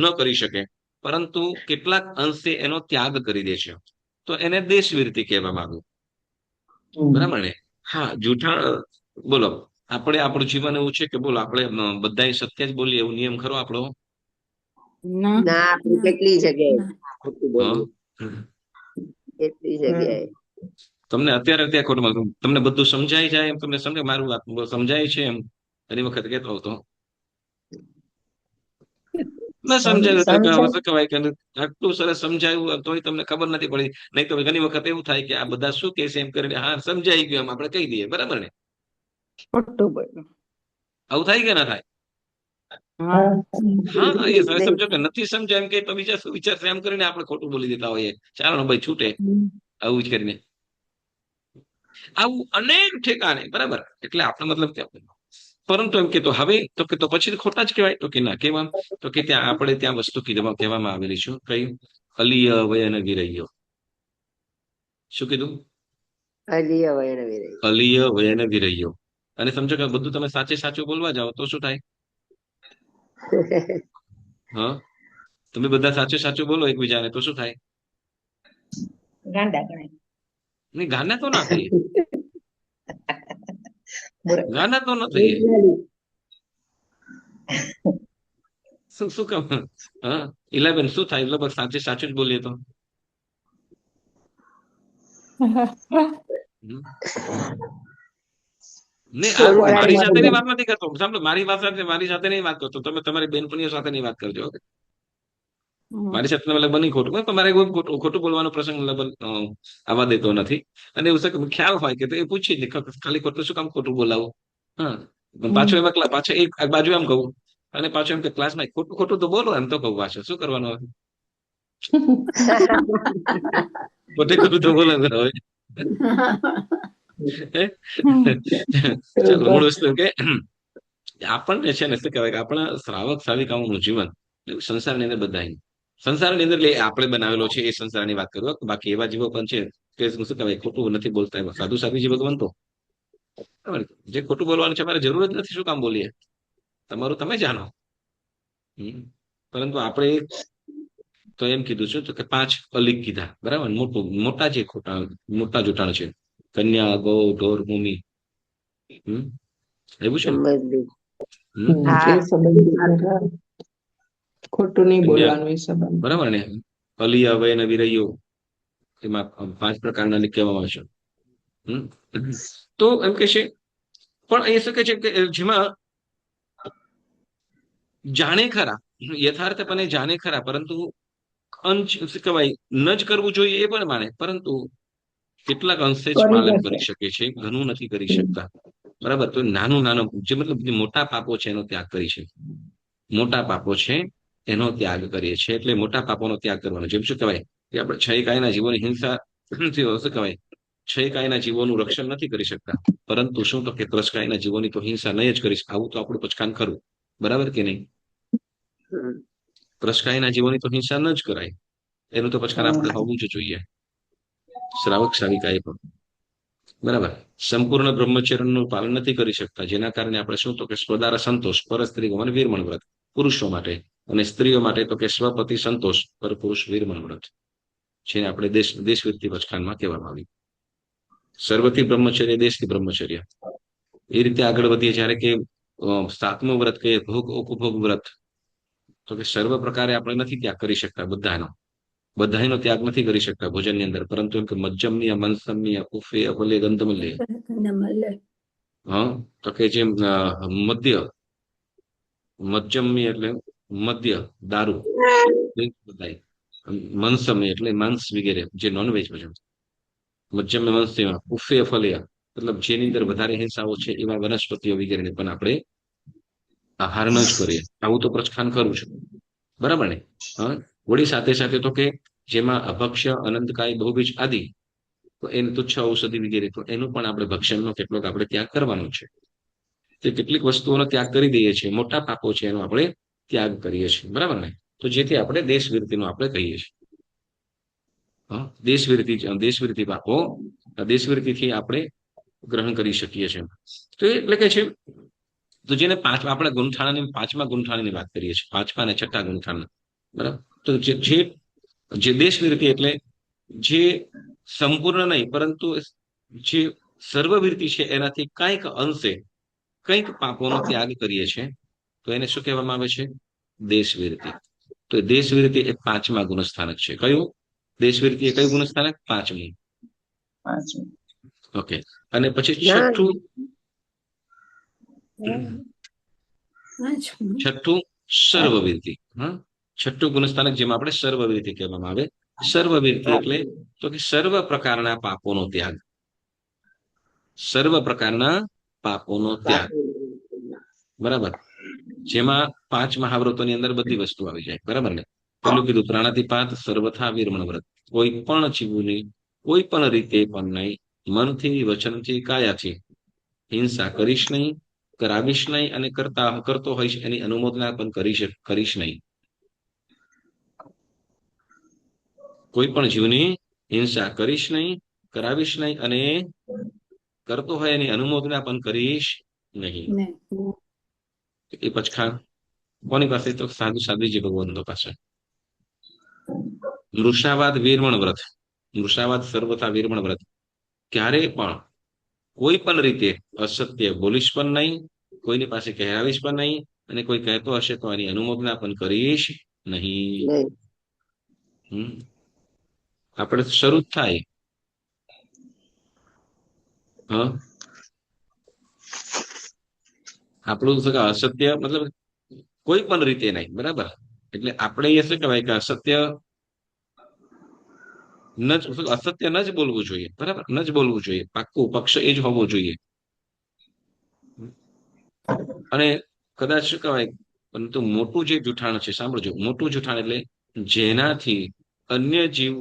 ન કરી શકે, પરંતુ કેટલાક અંશે એનો ત્યાગ કરી દે છે, તો એને દેશવીરતિ કહેવામાં આવ્યું. બરાબર ને? હા. જૂઠાણ બોલો. આપણે આપણું જીવન એવું છે કે બોલો આપણે બધા સત્ય જ બોલીએ એવું નિયમ ખરો આપણો? ના ના આપણે કેટલી જગ્યાએ ના. ખોટું હા. બોલીએ, કેટલી જગ્યાએ. તમને અત્યારે ખોટું તમને બધું સમજાઈ જાય એમ તમને સમજાય મારું વાત સમજાય છે એમ ઘણી વખત કહેતો હતો ના સમજાયું તો કે હવે શું કહેવાય કે આટલું સરસ સમજાયું તોય તમને ખબર નથી પડી. નહીં તો ઘણી વખત એવું થાય કે આ બધા શું કહેશે એમ કરીને હા સમજાઈ ગયું એમ આપણે કહી દઈએ. બરાબર ને? ખોટું બોલ્યું. આવું થાય કે ના થાય? હા હા. એ હવે સમજો કે નથી સમજાય એમ કે તો બીજા શું વિચારશે એમ કરીને આપણે ખોટું બોલી દેતા હોઈએ. ચાલો ભાઈ છૂટે આવું જ કરીને આવું અનેક ઠેકાણે. બરાબર. એટલે આપણો મતલબ કે પરંતુ એમ કે તો હવે તો કે તો પછી ખોટા જ કહેવાય તો કે ના કેવા તો કે ત્યાં આપણે ત્યાં વસ્તુ કહેવામાં આવેલી છે કઈ અલિય વયન વિરહ્યો. શું કીધું? અલીય વયન વિરહી. અલિય વયન વિરહ્યો. અને સમજો કે બધું તમે સાચું બોલવા જાઓ તો શું થાય? હા. તમે બધા સાચું બોલો એકબીજાને તો શું થાય? ગાંડા ગણાય. નહીં ગાના તો ના થઈએ. બરાબર. ગાના તો ન થઈએ. શું કામ? હા. 11 શું થાય લગભગ સાચું જ બોલીએ તો મારી સાથેની વાત નથી કરતો. સાંભળો મારી સાથેની વાત કરતો. તમે તમારી બેનપણીઓ સાથેની વાત કરજો. મારી સાથે તમે બની ખોટું પણ મારે ખોટું બોલવાનો પ્રસંગ આવવા દેતો નથી. અને એવું છે કે ખ્યાલ હોય કે તો એ પૂછી દે ખાલી ખોટું શું કામ ખોટું બોલાવું. હા. પાછું એક બાજુ એમ કહું અને પાછું એમ કે ક્લાસમાં ખોટું તો બોલો એમ તો કહું પાછું શું કરવાનું હવે? ખોટું તો બોલો હોય. ચાલો મૂળ વસ્તુ કે આપણને છે ને શું કહેવાય કે આપણા શ્રાવક શ્રાવિકાઓનું જીવન સંસારની અંદર બધા સંસારની અંદર આપણે બનાવેલો છે એ સંસારની વાત કરું. બાકી એવા જીવો પણ છે કે શું કહેવાય ખોટું નથી બોલતા એવા સાધુ જીવો બનતો. જે ખોટું બોલવાનું છે મારે જરૂર જ નથી. શું કામ બોલીએ? તમારું તમે જાણો. પરંતુ આપણે તો એમ કીધું છે કે 5 અલિક કીધા. બરાબર. મોટા જે મોટા જોટાણ છે કન્યા ગૌ ઢોર ભૂમિ એવું છે ને? ખોટું નહીં બોલવાનું એ સંબંધ. બરાબર ને? અલિય વયન વિરહ્યો એમાં 5 પ્રકારના કહેવામાં આવશે. તો એમ કે છે પણ એ શકે છે કે જેમાં જાણે ખરા યથાર્થપણે જાણે ખરા પરંતુ શું કહેવાય ન જ કરવું જોઈએ એ પણ માને પરંતુ કેટલાક અંશે જ પાલન કરી શકે છે. ઘણું નથી કરી શકતા. બરાબર. તો નાનું જે મતલબ જે મોટા પાપો છે એનો ત્યાગ કરી છે. મોટા પાપો છે એનો ત્યાગ કરીએ છીએ. એટલે મોટા પાપોનો ત્યાગ કરવાનો. જેમ શું કહેવાય કે આપણે 6 કાયના જીવોની હિંસા શું કહેવાય 6 કાયના જીવોનું રક્ષણ નથી કરી શકતા પરંતુ શું તો કે 10 કાયના જીવોની તો હિંસા નહીં જ કરીશ. આવું તો આપણું પચકાન ખરું. બરાબર કે નહીં? 10 કાયના જીવોની તો હિંસા ન જ કરાય. એનું તો પચકાન આપણે હોવું જ જોઈએ. શ્રાવક શ્રાવિકાએ પણ બરાબર સંપૂર્ણ બ્રહ્મચર્યનું પાલન નથી કરી શકતા જેના કારણે આપણે શું તો કે સ્વદારા સંતોષ પર સ્ત્રી ગમન વીરમણ વ્રત પુરુષો માટે અને સ્ત્રીઓ માટે તો કે સ્વપતિ સંતોષ પર પુરુષ વીરમણ વ્રત જેને આપણે દેશવીરતિ પચકાનમાં કહેવામાં આવ્યું. સર્વથી બ્રહ્મચર્ય દેશથી બ્રહ્મચર્ય એ રીતે આગળ વધીએ જ્યારે કે 7મું વ્રત કે ભોગ ઉપભોગ વ્રત તો કે સર્વ પ્રકારે આપણે નથી ત્યાગ કરી શકતા. બધાનો ત્યાગ નથી કરી શકતા ભોજનની અંદર પરંતુ એમ કે મજ્જમની મનસમની ઉફે અવલે ગંધમલે હા તો કે જે મજ્જમની એટલે મદ્ય દારૂ મનસમી એટલે માંસ વગેરે જે નોનવેજ ભોજન મજ્જમ મનસ્યમાં ઉફે ફલિયા મતલબ જેની અંદર વધારે હિંસાઓ છે એવા વનસ્પતિઓ વગેરેને પણ આપણે આહાર ન જ કરીએ. આવું તો પ્રસ્થાન કરું છું. બરાબર ને? હા, વળી સાથે સાથે તો કે જેમાં અભક્ષ્ય, અનંતકાય, બહુબીજ આદિ, તો એનું તુચ્છ ઔષધિ વગેરે, તો એનું પણ આપણે ભક્ષણનો કેટલોક આપણે ત્યાગ કરવાનો છે. તે કેટલીક વસ્તુઓનો ત્યાગ કરી દઈએ છીએ, મોટા પાપો છે એનો આપણે ત્યાગ કરીએ છીએ, બરાબર ને? તો જેથી આપણે દેશવિરતિનો આપણે કહીએ છીએ. હા, દેશવિરતિ પાપો, દેશવિરતિથી આપણે ગ્રહણ કરી શકીએ છીએ. તો એટલે કે છે, તો જેને આપણે પાંચમા ગુંઠાણાની વાત કરીએ છીએ, પાંચમા અને છઠ્ઠા ગુંઠાણા, બરાબર? તો જે દેશવિરતિ એટલે જે સંપૂર્ણ નહીં, પરંતુ જે સર્વવિરતિ છે એનાથી કંઈક અંશે કંઈક પાપોનો ત્યાગ કરીએ છીએ, તો એને શું કહેવામાં આવે છે? દેશવિરતિ. તો દેશવિરતિ એ પાંચમા ગુણસ્થાનક છે. કયું? દેશવિરતિ એ કયું ગુણસ્થાનક? પાંચમું. ઓકે. અને પછી છઠ્ઠું સર્વવિરતિ. હા, છઠ્ઠું ગુણસ્થાનક જેમાં આપણે સર્વવિરતિ કહેવામાં આવે. સર્વવિરતિ એટલે તો કે સર્વ પ્રકારના પાપોનો ત્યાગ. સર્વ પ્રકારના પાપોનો ત્યાગ, બરાબર? જેમાં 5 મહાવ્રતોની અંદર બધી વસ્તુ આવી જાય, બરાબર ને? પેલું કીધું પ્રાણાતિપાત, સર્વથા વિરમણ વ્રત. કોઈ પણ જીવની કોઈ પણ રીતે પણ નહીં, મનથી, વચનથી, કાયાથી હિંસા કરીશ નહીં, કરાવીશ નહીં, અને કરતો હોઈશ એની અનુમોદના પણ કરીશ નહીં. કોઈ પણ જીવની હિંસા કરીશ નહીં, કરાવીશ નહીં, અને કરતો હોય એની અનુમોદના પણ કરીશ નહીં. એ પચખા કોની પાસે? તો સાધુજી ભગવંતો પાસે. મૃષાવાદ વીરમણ વ્રત. મૃષાવાદ સર્વથા વીરમણ વ્રત. ક્યારે પણ કોઈ પણ રીતે અસત્ય બોલીશ પણ નહીં, કોઈની પાસે કહેરાવીશ પણ નહીં, અને કોઈ કહેતો હશે તો એની અનુમોદના પણ કરીશ નહીં. આપણે શરૂ થાય આપણું અસત્ય, મતલબ કોઈ પણ રીતે નહીં, બરાબર? એટલે આપણે એ શું કહેવાય કે અસત્ય ન જ બોલવું જોઈએ, બરાબર? ન જ બોલવું જોઈએ, પાક્કું પક્ષ એ જ હોવો જોઈએ. અને કદાચ શું કહેવાય, પરંતુ મોટું જે જૂઠાણ છે, સાંભળજો, મોટું જૂઠાણ એટલે જેનાથી અન્ય જીવ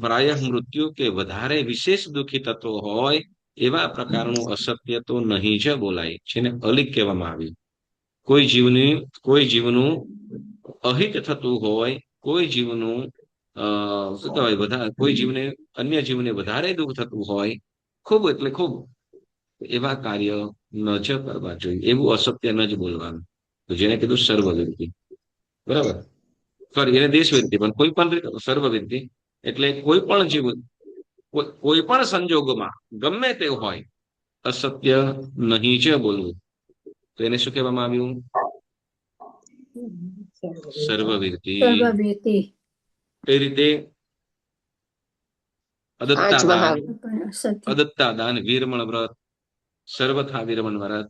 પ્રાય મૃત્યુ કે વધારે વિશેષ દુઃખી થતો હોય એવા પ્રકારનું અસત્ય તો નહીં જ બોલાય, જેને અલિક કહેવામાં આવ્યું. કોઈ જીવનું અહિત થતું હોય, કોઈ જીવનું શું કહેવાય, કોઈ જીવને, અન્ય જીવને વધારે દુઃખ થતું હોય, ખૂબ એટલે ખૂબ, એવા કાર્ય ન જ કરવા જોઈએ, એવું અસત્ય ન જ બોલવાનું. તો જેને કીધું સર્વવિરતિ, બરાબર? સોરી, એને દેશવિરતિ, પણ કોઈ પણ રીતે સર્વવિરતિ એટલે કોઈ પણ જીવ કોઈ પણ સંજોગોમાં ગમે તે હોય અસત્ય નહીં જ બોલવું. તો એને શું કહેવામાં આવ્યું? સર્વવિરતિ. એ રીતે અદત્તા દાન, વીરમણ વ્રત, સર્વથા વિરમણ વ્રત.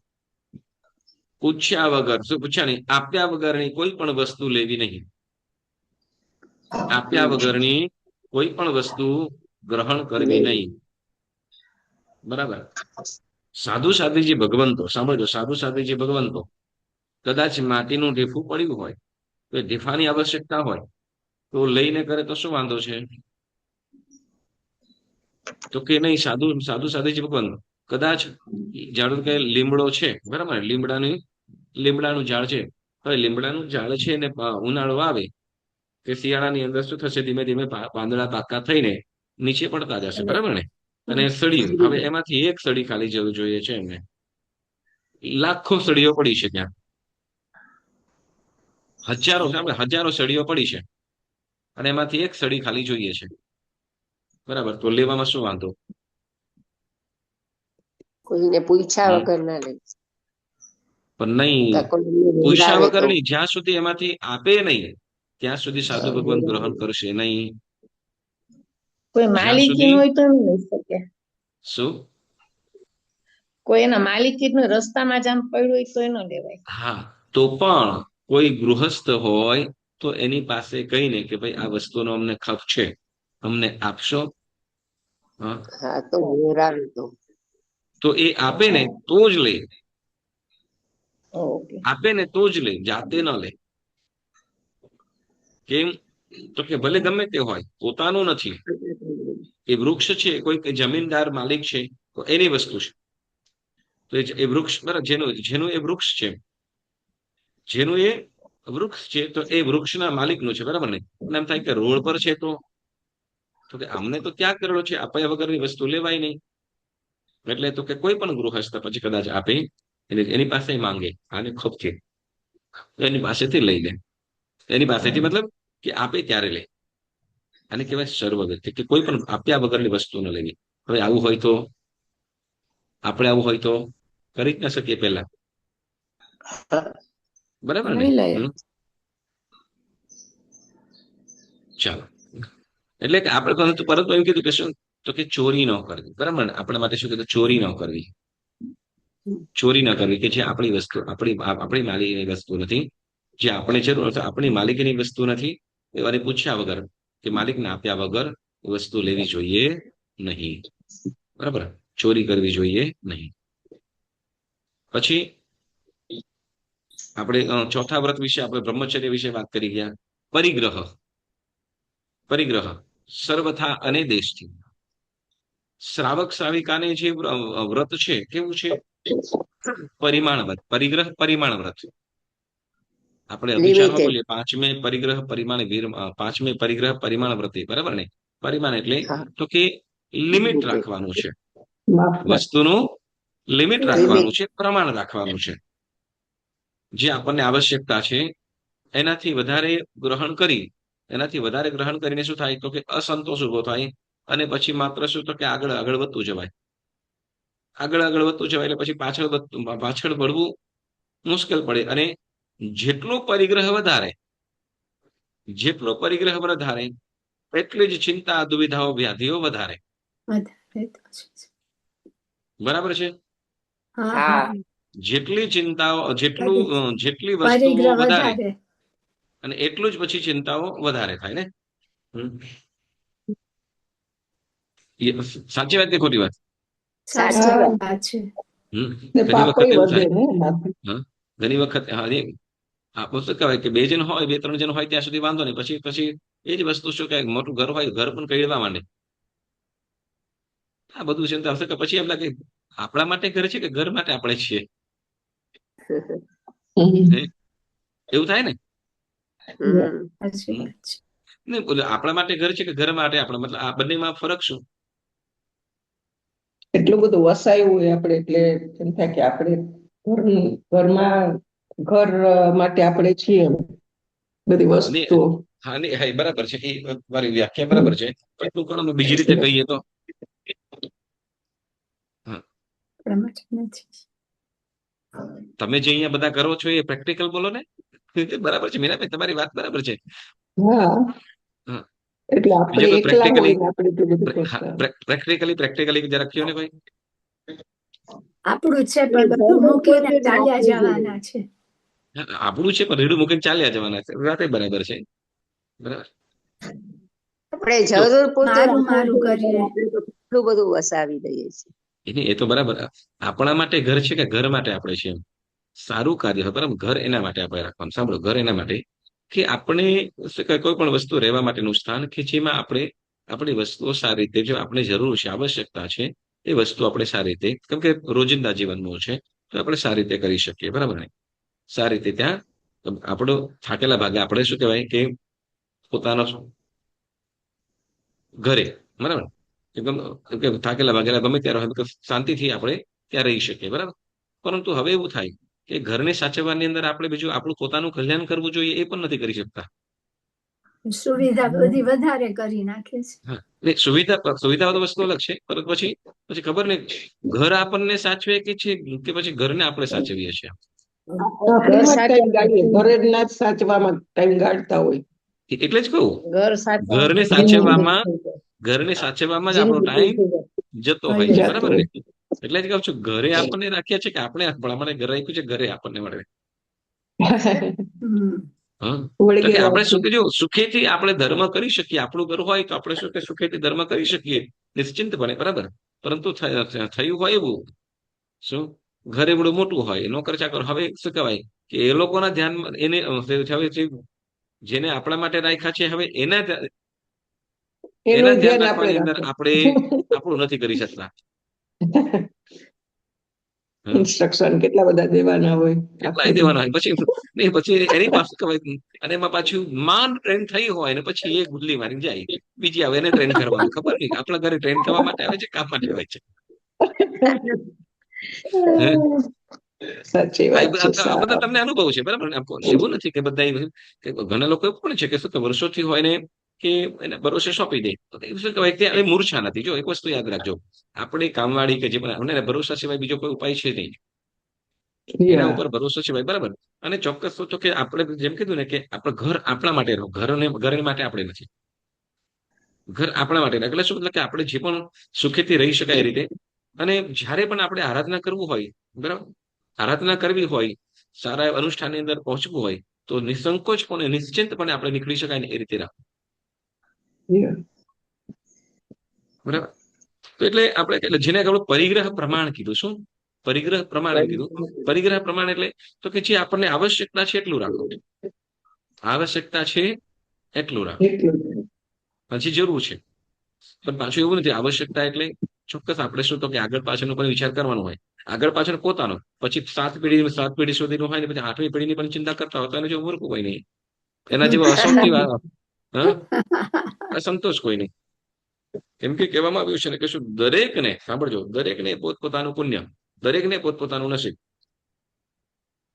પૂછ્યા વગર, શું પૂછ્યા નહીં, આપ્યા વગરની કોઈ પણ વસ્તુ લેવી નહીં. આપ્યા વગરની કોઈ પણ વસ્તુ ગ્રહણ કરવી નહીં, બરાબર? સાધુજી ભગવંતો, સાંભળજો, સાધુજી ભગવંતો કદાચ માટીનું ઢેફું પડ્યું હોય, તો ઢેફાની આવશ્યકતા હોય તો લઈને કરે તો શું વાંધો છે? તો કે નહીં, સાધુજી ભગવંતો કદાચ જાણો કે લીમડો છે, બરાબર? લીમડાનું ઝાડ છે. હવે લીમડાનું ઝાડ છે ને ઉનાળો આવે કે શિયાળાની અંદર શું થશે? ધીમે ધીમે પાંદડા પાકા થઈને નીચે પડતા જશે, બરાબર ને? અને સળિયું, હવે એમાંથી એક સળી ખાલી જવું જોઈએ છે એમને, લાખો સળીઓ પડી છે ત્યાં, હજારો સળીઓ પડી છે, અને એમાંથી એક સળી ખાલી જોઈએ છે, બરાબર? તો લેવામાં શું વાંધો? કોઈને પૂછ્યા વગર ના લે. પણ નહીં, પૂછ્યા વગર નહીં, જ્યાં સુધી એમાંથી આપે નહીં ત્યાં સુધી સાધુ ભગવાન ગ્રહણ કરશે નહીં. કોઈ માલિકી હોય તો ન લઈ શકે. શું? કોઈ એના માલિકી રસ્તામાં જ આમ પડ્યું હોય તો ન લેવાય. હા, તો પણ કોઈ ગૃહસ્થ હોય તો એની પાસે કહીને કે ભાઈ આ વસ્તુનો અમને ખપ છે, અમને આપશો? હા, તો એ આપે ને તો જ લે, આપે ને તો જ લે, જાતે ન લે. કેમ? તો કે ભલે ગમે તે હોય, પોતાનું નથી. એ વૃક્ષ છે કોઈ જમીનદાર માલિક છે તો એની વસ્તુ છે. તો એ વૃક્ષ બરાબર, જેનું એ વૃક્ષ છે, જેનું એ વૃક્ષ છે તો એ વૃક્ષના માલિકનું છે, બરાબર ને? અને એમ થાય કે રોડ પર છે તો કે અમને તો ત્યાગ કરેલો છે, આપ્યા વગરની વસ્તુ લેવાય નહીં. એટલે તો કે કોઈ પણ ગૃહસ્થ પછી કદાચ આપે એની પાસે માંગે આને ખપથી, એની પાસેથી લઈ લે. એની પાસેથી મતલબ કે આપે ત્યારે લે. આને કહેવાય સર્વગતિ, કે કોઈ પણ આપ્યા વગરની વસ્તુ ન લેવી. હવે આવું હોય તો આપણે આવું હોય તો કરી જ ના શકીએ પહેલા, બરાબર ને? લઈ લે. ચાલો, એટલે કે આપણે પરંતુ એમ કીધું કે શું, તો કે ચોરી ન કરવી, બરાબર ને? આપણા માટે શું કીધું? ચોરી ન કરવી. ચોરી ન કરવી, કે જે આપણી વસ્તુ, આપણી માલિકીની વસ્તુ નથી, જે આપણે જરૂર છે આપણી માલિકીની વસ્તુ નથી, એવાને પૂછ્યા વગર કે માલિકને આપ્યા વગર વસ્તુ લેવી જોઈએ નહીં, બરાબર? ચોરી કરવી જોઈએ નહીં. પછી આપણે ચોથા વ્રત વિશે, આપણે બ્રહ્મચર્ય વિશે વાત કરી ગયા. પરિગ્રહ સર્વથા અને દેશથી. શ્રાવક શ્રાવિકાને જે વ્રત છે કેવું છે? પરિમાણ વ્રત. પરિગ્રહ પરિમાણ વ્રત. આપણે વિચારવા બોલીએ પાંચમે પરિગ્રહ પરિમાણ વ્રત, બરાબર ને? પરિમાણ એટલે તો કે લિમિટ રાખવાનું છે, વસ્તુનું લિમિટ રાખવાનું છે, પ્રમાણ રાખવાનું છે. જે આપણને આવશ્યકતા છે એનાથી વધારે ગ્રહણ કરીને શું થાય? તો કે અસંતોષ ઉભો થાય, અને પછી માત્ર શું, તો કે આગળ વધતું જવાય. આગળ વધતું જવાય એટલે પછી પાછળ વળવું મુશ્કેલ પડે. અને જેટલો પરિગ્રહ વધારે એટલી જ ચિંતા, દુવિધાઓ, વ્યાધિઓ વધારે. બરાબર છે? જેટલી ચિંતાઓ, જેટલી વસ્તુઓ વધારે, અને એટલું જ પછી ચિંતાઓ વધારે થાય ને. સાચી વાત કે ખોટી વાત? સાચી વાત. ઘણી વખત હા, શું કહેવાય કે બે જણ હોય, 2-3 જણ હોય ત્યાં સુધી વાંધો નહીં, પછી એ જ વસ્તુ શું કે મોટું ઘર હોય, ઘર પણ કઈડવા માંડે. આ બધું ચિંતા આવશે કે પછી એમ લાગે આપણા માટે ઘર છે કે ઘર માટે આપણે છીએ? એવું થાય ને? આપણા માટે ઘર છે કે ઘર માટે આપણે, મતલબ આ બંનેમાં ફરક શું? એટલું બધું વસાયું હોય આપણે, એટલે એમ થાય કે આપણે ઘરમાં ઘર માટે આપણે છીએ બધી વસ્તુ. હા, નહીં, હા, બરાબર છે, એ મારી વ્યાખ્યા બરાબર છે. એટલું પણ અમે બીજી રીતે કહીએ તો તમે જે અહીંયા બધા કરો છો એ પ્રેક્ટિકલ બોલો ને. બરાબર છે મીરાબેન, તમારી વાત બરાબર છે. હા, એટલે આપણે એકલા હોય ને આપણે એટલું બધું કરતા. પ્રેક્ટિકલી જરા કયો ને કોઈ. આપણું છે પણ બધું મૂકીને ચાલ્યા જવાના છે. આપણું છે પણ રેડું મૂકીને ચાલ્યા જવાના છે, વાત બરાબર છે. બરાબર, આપણે જરૂર પૂરતું મારું કરીએ, એટલું બધું વસાવી દઈએ છીએ. એ તો બરાબર. આપણા માટે ઘર છે કે ઘર માટે આપણે છે? સારું કાર્ય હોય, બરાબર, ઘર એના માટે આપણે રાખવાનું. સાંભળો, ઘર એના માટે કે આપણે કોઈ પણ વસ્તુ રહેવા માટેનું સ્થાન કે જેમાં આપણે આપણી વસ્તુઓ સારી રીતે, જો આપણે જરૂર છે, આવશ્યકતા છે, એ વસ્તુ આપણે સારી રીતે, કેમ કે રોજિંદા જીવનનું છે, તો આપણે સારી રીતે કરી શકીએ, બરાબર ને? સારી રીતે ત્યાં આપણો થાકેલા ભાગે આપણે શું કહેવાય કે પોતાનો ઘરે, બરાબર, કે થાકેલા ભાગેલા ગમે ત્યારે હોય શાંતિથી આપણે ત્યાં રહી શકીએ, બરાબર. પરંતુ હવે એવું થાય કે ઘરને સાચવવાની અંદર આપણે બીજું આપણું પોતાનું કલ્યાણ કરવું જોઈએ એ પણ નથી કરી શકતા. સુવિધા બધી વધારે કરી નાખે છે. સુવિધાઓ તો વસ્તુ અલગ છે, પરંતુ પછી ખબર નહીં ઘર આપણને સાચવે કે પછી ઘરને આપણે સાચવીએ છીએ. ઘરે ના સાચવામાં ટાઈમ ગાળતા હોય. એટલે જ કહું, ઘરને સાચવવામાં જ આપણો ટાઈમ જતો હોય છે, બરાબર ને? એટલે જ કહું છું, ઘરે આપણને રાખ્યા છે કે આપણે ઘર રાખ્યું છે, ઘરે આપણને મળે. આપણે સુખેથી આપણે ધર્મ કરી શકીએ. આપણું ઘર હોય તો આપણે શું કે સુખેથી ધર્મ કરી શકીએ નિશ્ચિંતપણે, બરાબર. પરંતુ થયું હોય એવું, શું ઘર એવડું મોટું હોય, નોકર ચાકર, હવે શું કહેવાય કે એ લોકોના ધ્યાનમાં એને જેને આપણા માટે રાખ્યા છે હવે એના એનું ધ્યાન ધ્યાન રાખવાની અંદર આપણે આપણે આપણું નથી કરી શકતા. હમ. ઇન્સ્ટ્રક્શન કેટલા બધા દેવાના હોય કેટલાય દેવાના હોય પછી એની પાસે કહેવાય અને એમાં પાછું માન ટ્રેન થઈ હોય ને પછી એ ગુલ્લી મારી જાય બીજી આવે એને ટ્રેન કરવાનું ખબર નહીં આપણા ઘરે ટ્રેન કરવા માટે આવે છે કામ માટે આવે છે. હે? સાચી વાત છે. આ બધા તમને અનુભવ છે બરાબર ને? એવું નથી કે બધા કે ઘણા લોકો એવું પણ છે કે શું કે વર્ષોથી હોય ને કે એને ભરોસે સોંપી દે તો એ શું કહેવાય કે એ મૂર્છા નથી. જો એક વસ્તુ યાદ રાખજો, આપણે કામવાળી કે જે પણ ભરોસા સિવાય બીજો કોઈ ઉપાય છે નહીં. એના ઉપર ભરોસો છે ભાઈ બરાબર. અને ચોક્કસ તો કે આપણે જેમ કીધું ને કે આપણે ઘર આપણા માટે રહો, ઘર માટે આપણે નથી. ઘર આપણા માટે એટલે શું મતલબ કે આપણે જે પણ સુખેથી રહી શકાય એ રીતે. અને જ્યારે પણ આપણે આરાધના કરવું હોય બરાબર, આરાધના કરવી હોય, સારા અનુષ્ઠાનની અંદર પહોંચવું હોય તો નિસંકોચપણે નિશ્ચિંતપણે આપણે નીકળી શકાય ને એ રીતે રાખવું બરાબર. તો એટલે આપણે જેને આપણું પરિગ્રહ પ્રમાણ કીધું. શું પરિગ્રહ પ્રમાણ એમ કીધું? પરિગ્રહ પ્રમાણ એટલે તો કે જે આપણને આવશ્યકતા છે એટલું રાખો. આવશ્યકતા છે એટલું રાખો, પછી જરૂર છે પણ પાછું એવું નથી. આવશ્યકતા એટલે ચોક્કસ આપણે શું તો કે આગળ પાછળનો પણ વિચાર કરવાનો હોય. આગળ પાછળ પોતાનો, પછી 7 પેઢી સુધીનું હોય ને પછી 8મી પેઢીની પણ ચિંતા કરતા હોય તો એને જેવું મૂર્ખ કોઈ નહીં, એના જેવો અસંતોષ કોઈ નહીં. કેમ કે કહેવામાં આવ્યું છે ને કે શું દરેકને, સાંભળજો, દરેકને પોતપોતાનું પુણ્ય, દરેકને પોતપોતાનું નસીબ.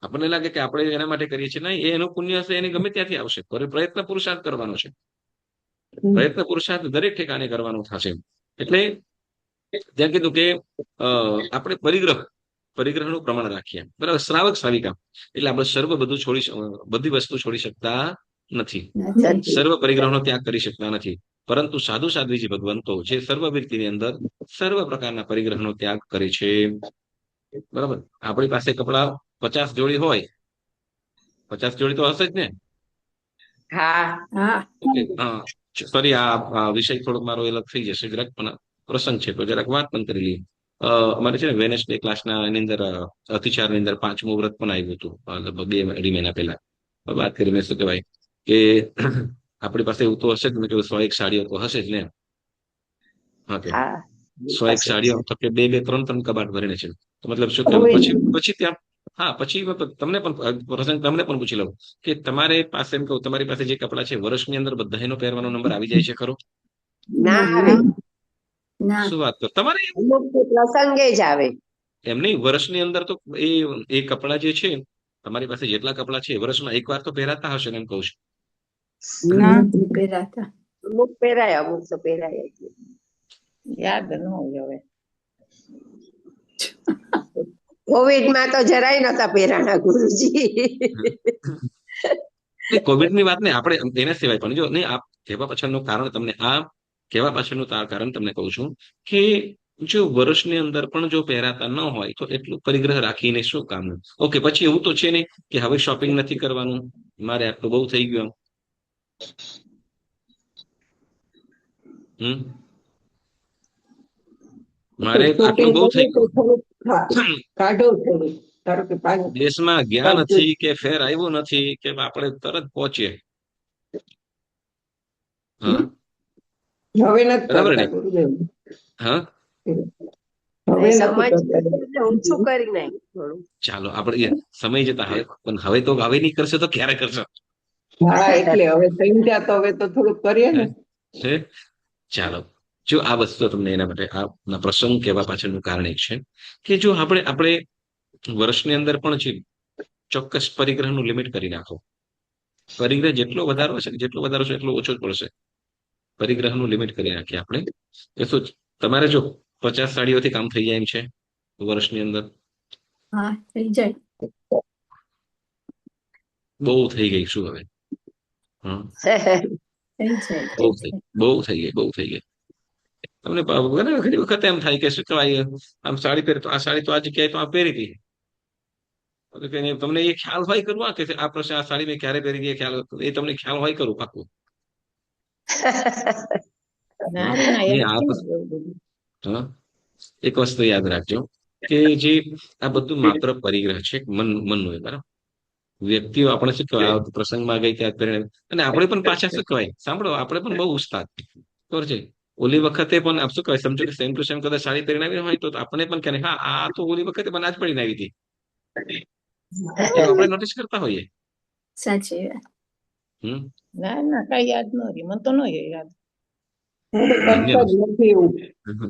આપણને લાગે કે આપણે એના માટે કરીએ છીએ, નહીં, એનું પુણ્ય હશે એની ગમે ત્યાંથી આવશે. પ્રયત્ન પુરુષાર્થ કરવાનો છે, પ્રયત્ન પુરુષાર્થ દરેક ઠેકાણે કરવાનો થશે. એટલે ત્યાં કીધું કે આપણે પરિગ્રહનું પ્રમાણ રાખીએ બરાબર. શ્રાવક શ્રાવિકા એટલે આપણે સર્વ બધી વસ્તુ છોડી શકતા નથી, સર્વ પરિગ્રહનો ત્યાગ કરી શકતા નથી. પરંતુ સાધુ સાધ્વીજી ભગવંતો જે સર્વવૃત્તિની અંદર સર્વ પ્રકારના પરિગ્રહનો ત્યાગ કરે છે બરાબર. આપણી પાસે કપડા 50 જોડી હોય, 50 જોડી તો હશે જ ને? હા. સોરી, આ વિષય થોડોક મારો અલગ થઈ જશે જરાક, પણ પ્રસંગ છે તો જરાક વાત પણ કરી લઈએ. અમારે છે ને વેનસડે ક્લાસના એની અંદર અતિચારની અંદર 5મું વ્રત પણ આવ્યું હતું લગભગ 2 મહિના પહેલા. વાત કરી મેં શું કહેવાય કે આપણી પાસે એવું તો હશે જ ને કે 101 સાડીઓ તો હશે જ ને. હા, કે 101 સાડીઓ તો કે 2 3 કબાટ ભરીને છે. તો મતલબ શું કહેવાય પછી ત્યાં પછી તમને પણ પૂછી લઉં કે તમારી પાસે એમ કહું, તમારી પાસે જે કપડા છે વર્ષની અંદર બધાનો પહેરવાનો નંબર આવી જાય છે ખરો? શું વાત કરો તમારે? પ્રસંગે જ આવે એમ નહીં, વર્ષની અંદર તો એ કપડા જે છે તમારી પાસે જેટલા કપડા છે વર્ષમાં એકવાર તો પહેરાતા હશે ને, એમ કહું છું. અમુક પહેરાય, અમુક તો પહેરાય યાદ ન હોય હવે. કોવિડમાં તો જરાય નતા પહેરાના ગુરુજી. કોવિડની વાત ને આપણે એના સિવાય પણ જો નહીં, આ કહેવા પાછળનું કારણ તમને કહું છું કે જો વર્ષની અંદર પણ જો પહેરાતા ન હોય તો એટલું પરિગ્રહ રાખીને શું કામનું? ઓકે, પછી એવું તો છે નહીં કે હવે શોપિંગ નથી કરવાનું, મારે આટલું બહુ થઈ ગયું. મારે આટલું બહુ થઈ ગયું, દેશમાં ગયા નથી કે ફેર આવ્યું નથી કે આપણે તરત પહોંચીએ. બરાબર ને? ચાલો આપણે સમય જતા હવે, પણ હવે નહીં કરશે તો ક્યારે કરશો? ચાલો, જો આ વસ્તુ તમને એના માટે આ પ્રસંગ કહેવા પાછળનું કારણ એક છે કે જો આપણે વર્ષની અંદર પણ છે ચોક્કસ પરિગ્રહનું લિમિટ કરી નાખો. પરિગ્રહ જેટલો વધારો છે એટલો ઓછો જ પડશે. પરિગ્રહનું લિમિટ કરી નાખીએ આપણે. શું તમારે જો 50 સાડીઓથી કામ થઈ જાય એમ છે વર્ષની અંદર? થઈ જાય. બહુ થઈ ગઈ શું હવે? બહુ થઈ ગઈ. તમને ઘણી વખત એમ થાય કે શું કહેવાય, આમ સાડી પહેરે તો આ સાડી તો આ જગ્યાએ તો આ પહેરી હતી. તમને એ ખ્યાલ હોય કરવા કે આ પ્રશ્ન આ સાડી મેં ક્યારે પહેરી હતી એ તમને ખ્યાલ હોય કરું પાકું? એક વસ્તુ યાદ રાખજો કે જે આ બધું માત્ર પરિગ્રહ છે મનનું, બરાબર. વ્યક્તિઓ આપણે શું કહેવાય આ પ્રસંગમાં ગઈ ત્યાં પહેરીને, અને આપણે પણ પાછા શું કહેવાય સાંભળો, આપણે પણ બહુ ઉસ્તાદ ખબર છે. ઓલી વખતે પણ આપ શું કહેવાય સમજો કે સેમ ટુ સેમ કદાચ સાડી પહેરીને આવી હોય તો આપણે પણ કહે હા આ તો ઓલી વખતે પણ આ જ પહેરીને આવી હતી, એવું આપણે નોટિસ કરતા હોઈએ. સાચી વાત. હમ ના ના કઈ યાદ ન રહી, મને તો ન રહે યાદ. હું તો કરતા જ નથી એવું,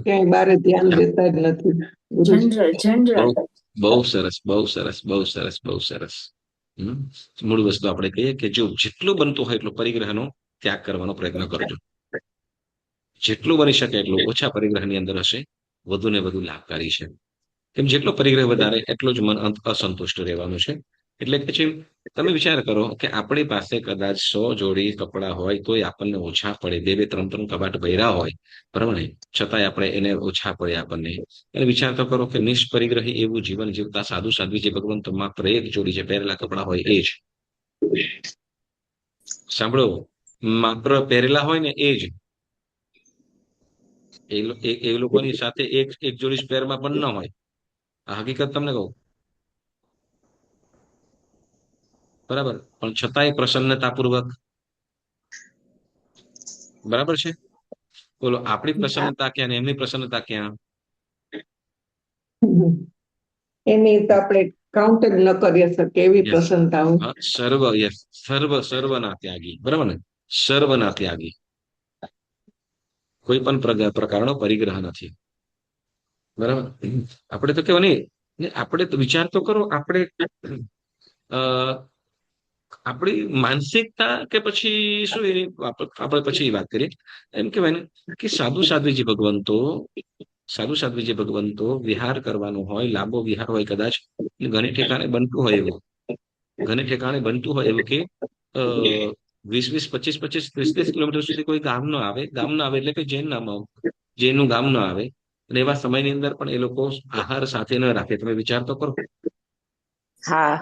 ક્યાંય બારે ધ્યાન દેતા જ નથી ગુરુજી. જનરલ બહુ સરસ, બહુ સરસ, બહુ સરસ, બહુ સરસ. હમ મૂળ વસ્તુ આપણે કહીએ કે જો જેટલું બનતું હોય એટલું પરિગ્રહનો ત્યાગ કરવાનો પ્રયત્ન કરજો. જેટલું બની શકે એટલું ઓછા પરિગ્રહની અંદર હશે વધુ ને વધુ લાભકારી છે. કેમ જેટલો પરિગ્રહ વધારે એટલો જ મન અસંતુષ્ટ રહેવાનું છે. એટલે પછી તમે વિચાર કરો કે આપણી પાસે કદાચ 100 જોડી કપડા હોય તોય આપણને ઓછા પડે, 2-2, 3-3 કબાટ ભર્યા હોય, બરાબર ને, છતાંય આપણે એને ઓછા પડે આપણને. અને વિચાર તો કરો કે નિષ્પરિગ્રહી એવું જીવન જીવતા સાધુ સાધ્વી જે ભગવંત માત્ર એક જોડી જે પહેરેલા કપડા હોય એ જ, સાંભળો, માત્ર પહેરેલા હોય ને એ જ, એ લોકોની સાથે એક એક જોડી સ્પેરમાં પણ ન હોય. આ હકીકત તમને કહું, બરાબર, પણ છતાંય પ્રસન્નતાપૂર્વક, બરાબર છે. બોલો આપણી પ્રસન્નતા ક્યાં ને એમની પ્રસન્નતા ક્યાં? એની તો આપણે કાઉન્ટ જ ન કરી શકીએ એવી યસ, પ્રસન્નતા હોય. સર્વ, યસ, સર્વના ત્યાગી, બરાબર ને, સર્વના ત્યાગી, કોઈ પણ પ્રકારનો પરિગ્રહ નથી, બરાબર. આપણે તો કેવું નહીં, આપણે તો વિચાર તો કરો, આપણે આપણી માનસિકતા કે પછી શું એની આપણે પછી વાત કરીએ. એમ કહેવાય ને કે સાધુ સાધ્વીજી ભગવંતો વિહાર કરવાનો હોય, લાંબો વિહાર હોય કદાચ, ઘણી ઠેકાણે બનતું હોય એવું, ઘણી ઠેકાણે બનતું હોય એવું કે 20-20, 25-25, 30-30 કિલોમીટર સુધી કોઈ ગામ ન આવે એટલે કે જૈનનું ગામ ન આવે, અને એવા સમયની અંદર પણ એ લોકો આહાર સાથે ન રાખે. તમે વિચાર તો કરો, હા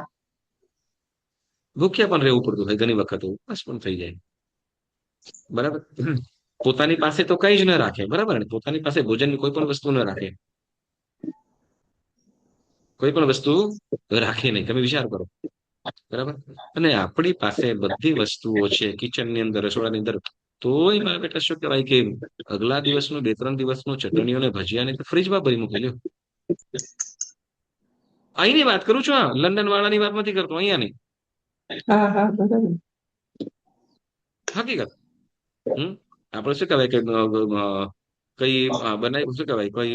ભૂખ્યા પણ રહેવું પડતું હોય ઘણી વખત, ઉપવાસ પણ થઈ જાય, બરાબર. પોતાની પાસે તો કઈ જ ન રાખે, બરાબર ને, પોતાની પાસે ભોજનની કોઈ પણ વસ્તુ ન રાખે, કોઈ પણ વસ્તુ રાખે નહીં. તમે વિચાર કરો, બરાબર. અને આપણી પાસે બધી વસ્તુઓ છે કિચનની અંદર, રસોડાની અંદર, તોય મારા બેટા શું કહેવાય કે અગલા દિવસનું 2-3 દિવસનું ચટણીઓ ને ભજીયા ને ફ્રીજમાં ભરી મૂકેલું. અહીંની વાત કરું છું, લંડન વાળાની વાત નથી કરતો, અહીંયાની હા હા બરાબર. હકીકત. આપણે શું કહેવાય કે કઈ બનાવી, શું કહેવાય, કોઈ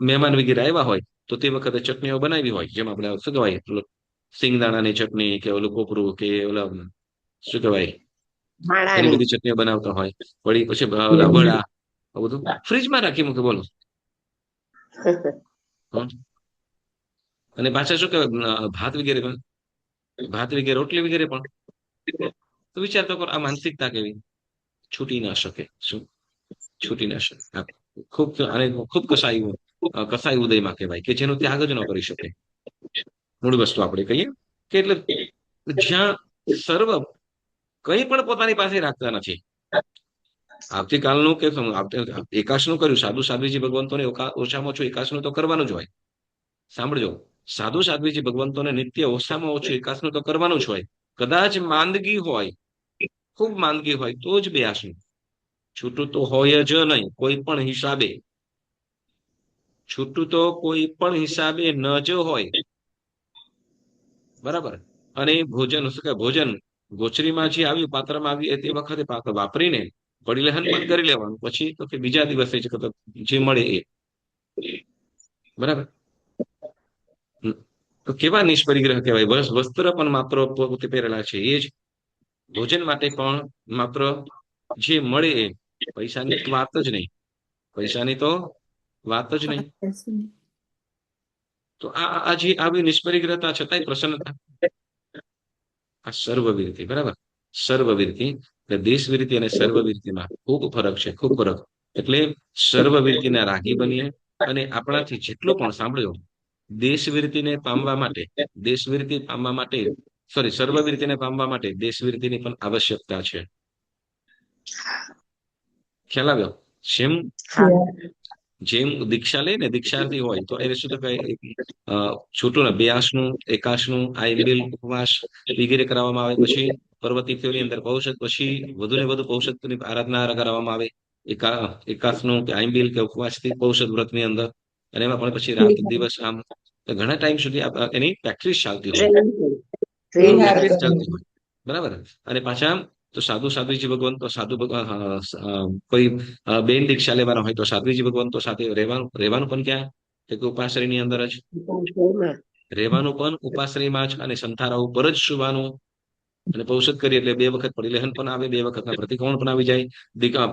મહેમાન વગેરે આવ્યા હોય તો તે વખતે ચટણીઓ બનાવી હોય, જેમ આપણે શું કહેવાય સિંગદાણાની ચટણી કે ઓલું કોપરું કે ઓલા શું કહેવાય ઘણી માણાની બધી ચટણીઓ બનાવતા હોય, વળી પછી ઓલા વડા બધું ફ્રીજમાં રાખી મૂકે, બોલો. હમ. અને પાછા શું કહેવાય ભાત વગેરે રોટલી વગેરે પણ. તો વિચાર તો કરો આ માનસિકતા કેવી, છૂટી ના શકે, શું છૂટી ના શકે. ખૂબ આને ખૂબ કસાઈ ઉદયમાં કહેવાય કે જેનો ત્યાગ જ ન કરી શકે. મૂળ વસ્તુ આપણે કહીએ કે એટલે જ્યાં સર્વ કંઈ પણ પોતાની પાસે રાખતા નથી. આવતીકાલનું કે એકાશનું કર્યું, સાધુ સાધ્વીજી ભગવંતોને ઓછામાં ઓછું એકાશનું તો કરવાનું જ હોય. સાંભળજો, સાધુ સાધ્વીજી ભગવંતોને નિત્ય ઓછામાં ઓછું એકાશનું તો કરવાનું જ હોય. કદાચ માંદગી હોય, ખૂબ માંદગી હોય તો જ 2 આસનું, છૂટું તો હોય જ નહીં કોઈ પણ હિસાબે, છૂટું તો કોઈ પણ હિસાબે ન જ હોય, બરાબર. અને ભોજન શું કે ભોજન ગોચરીમાં જે આવ્યું, પાત્રમાં આવ્યું, તે વખતે પાત્ર વાપરીને પરિલેહન પણ કરી લેવાનું, પછી તો કે બીજા દિવસે જે મળે એ, બરાબર. તો કેવા નિષ્પરિગ્રહ કહેવાય. વસ્ત્ર પણ માત્ર પોતે પહેરેલા છે એ જ, ભોજન માટે પણ માત્ર જે મળે એ, પૈસાની વાત જ નહીં, પૈસાની તો વાત જ નહીં. તો આ જે આવી નિષ્પરિગ્રહતા છતાંય પ્રસન્નતા, આ સર્વવીરથી, બરાબર, સર્વવીરથી. એટલે દેશવીરથી અને સર્વવીરતીમાં ખૂબ ફરક છે, ખૂબ ફરક. એટલે સર્વવીરતીના રાગી બનીએ, અને આપણાથી જેટલું પણ સાંભળ્યો દેશવીરતી પામવા માટે સર્વવીરતીને પામવા માટે દેશવીરતીની પણ આવશ્યકતા છે. ખ્યાલ આવ્યો? જેમ હા જેમ દીક્ષા લે ને દીક્ષાર્થી હોય તો એને શું કહેવાય, છૂટું ને બેઆસનું એકાશનું આયંબિલ ઉપવાસ વગેરે કરાવવામાં આવે. પછી પર્વતી ફેરીની અંદર પૌષધ, પછી વધુ ને વધુ પૌષધની આરાધના કરાવવામાં આવે એકાશનું કે આયંબિલ કે ઉપવાસથી પૌષધ વ્રતની અંદર. અને એમાં પણ પછી રાત દિવસ આમ ઘણા ટાઈમ સુધી એની પ્રેક્ટિસ ચાલતી હોય, વિહાર પ્રેક્ટિસ કરે. ચાલતી હોય. બરાબર. અને પાછા તો સાધુજી ભગવાન તો કોઈ બેન દીક્ષા લેવાના હોય તો સાધુજી ભગવાન તો સાથે રહેવાનું પણ ક્યાં, કે ઉપાશ્રયની અંદર જ રહેવાનું, પણ ઉપાશ્રયમાં જ, અને સંથારા ઉપર જ સુવાનું. અને પૌષધ કરીએ એટલે 2 વખત પરિલેહન પણ આવે, 2 વખતના પ્રતિક્રમણ પણ આવી જાય.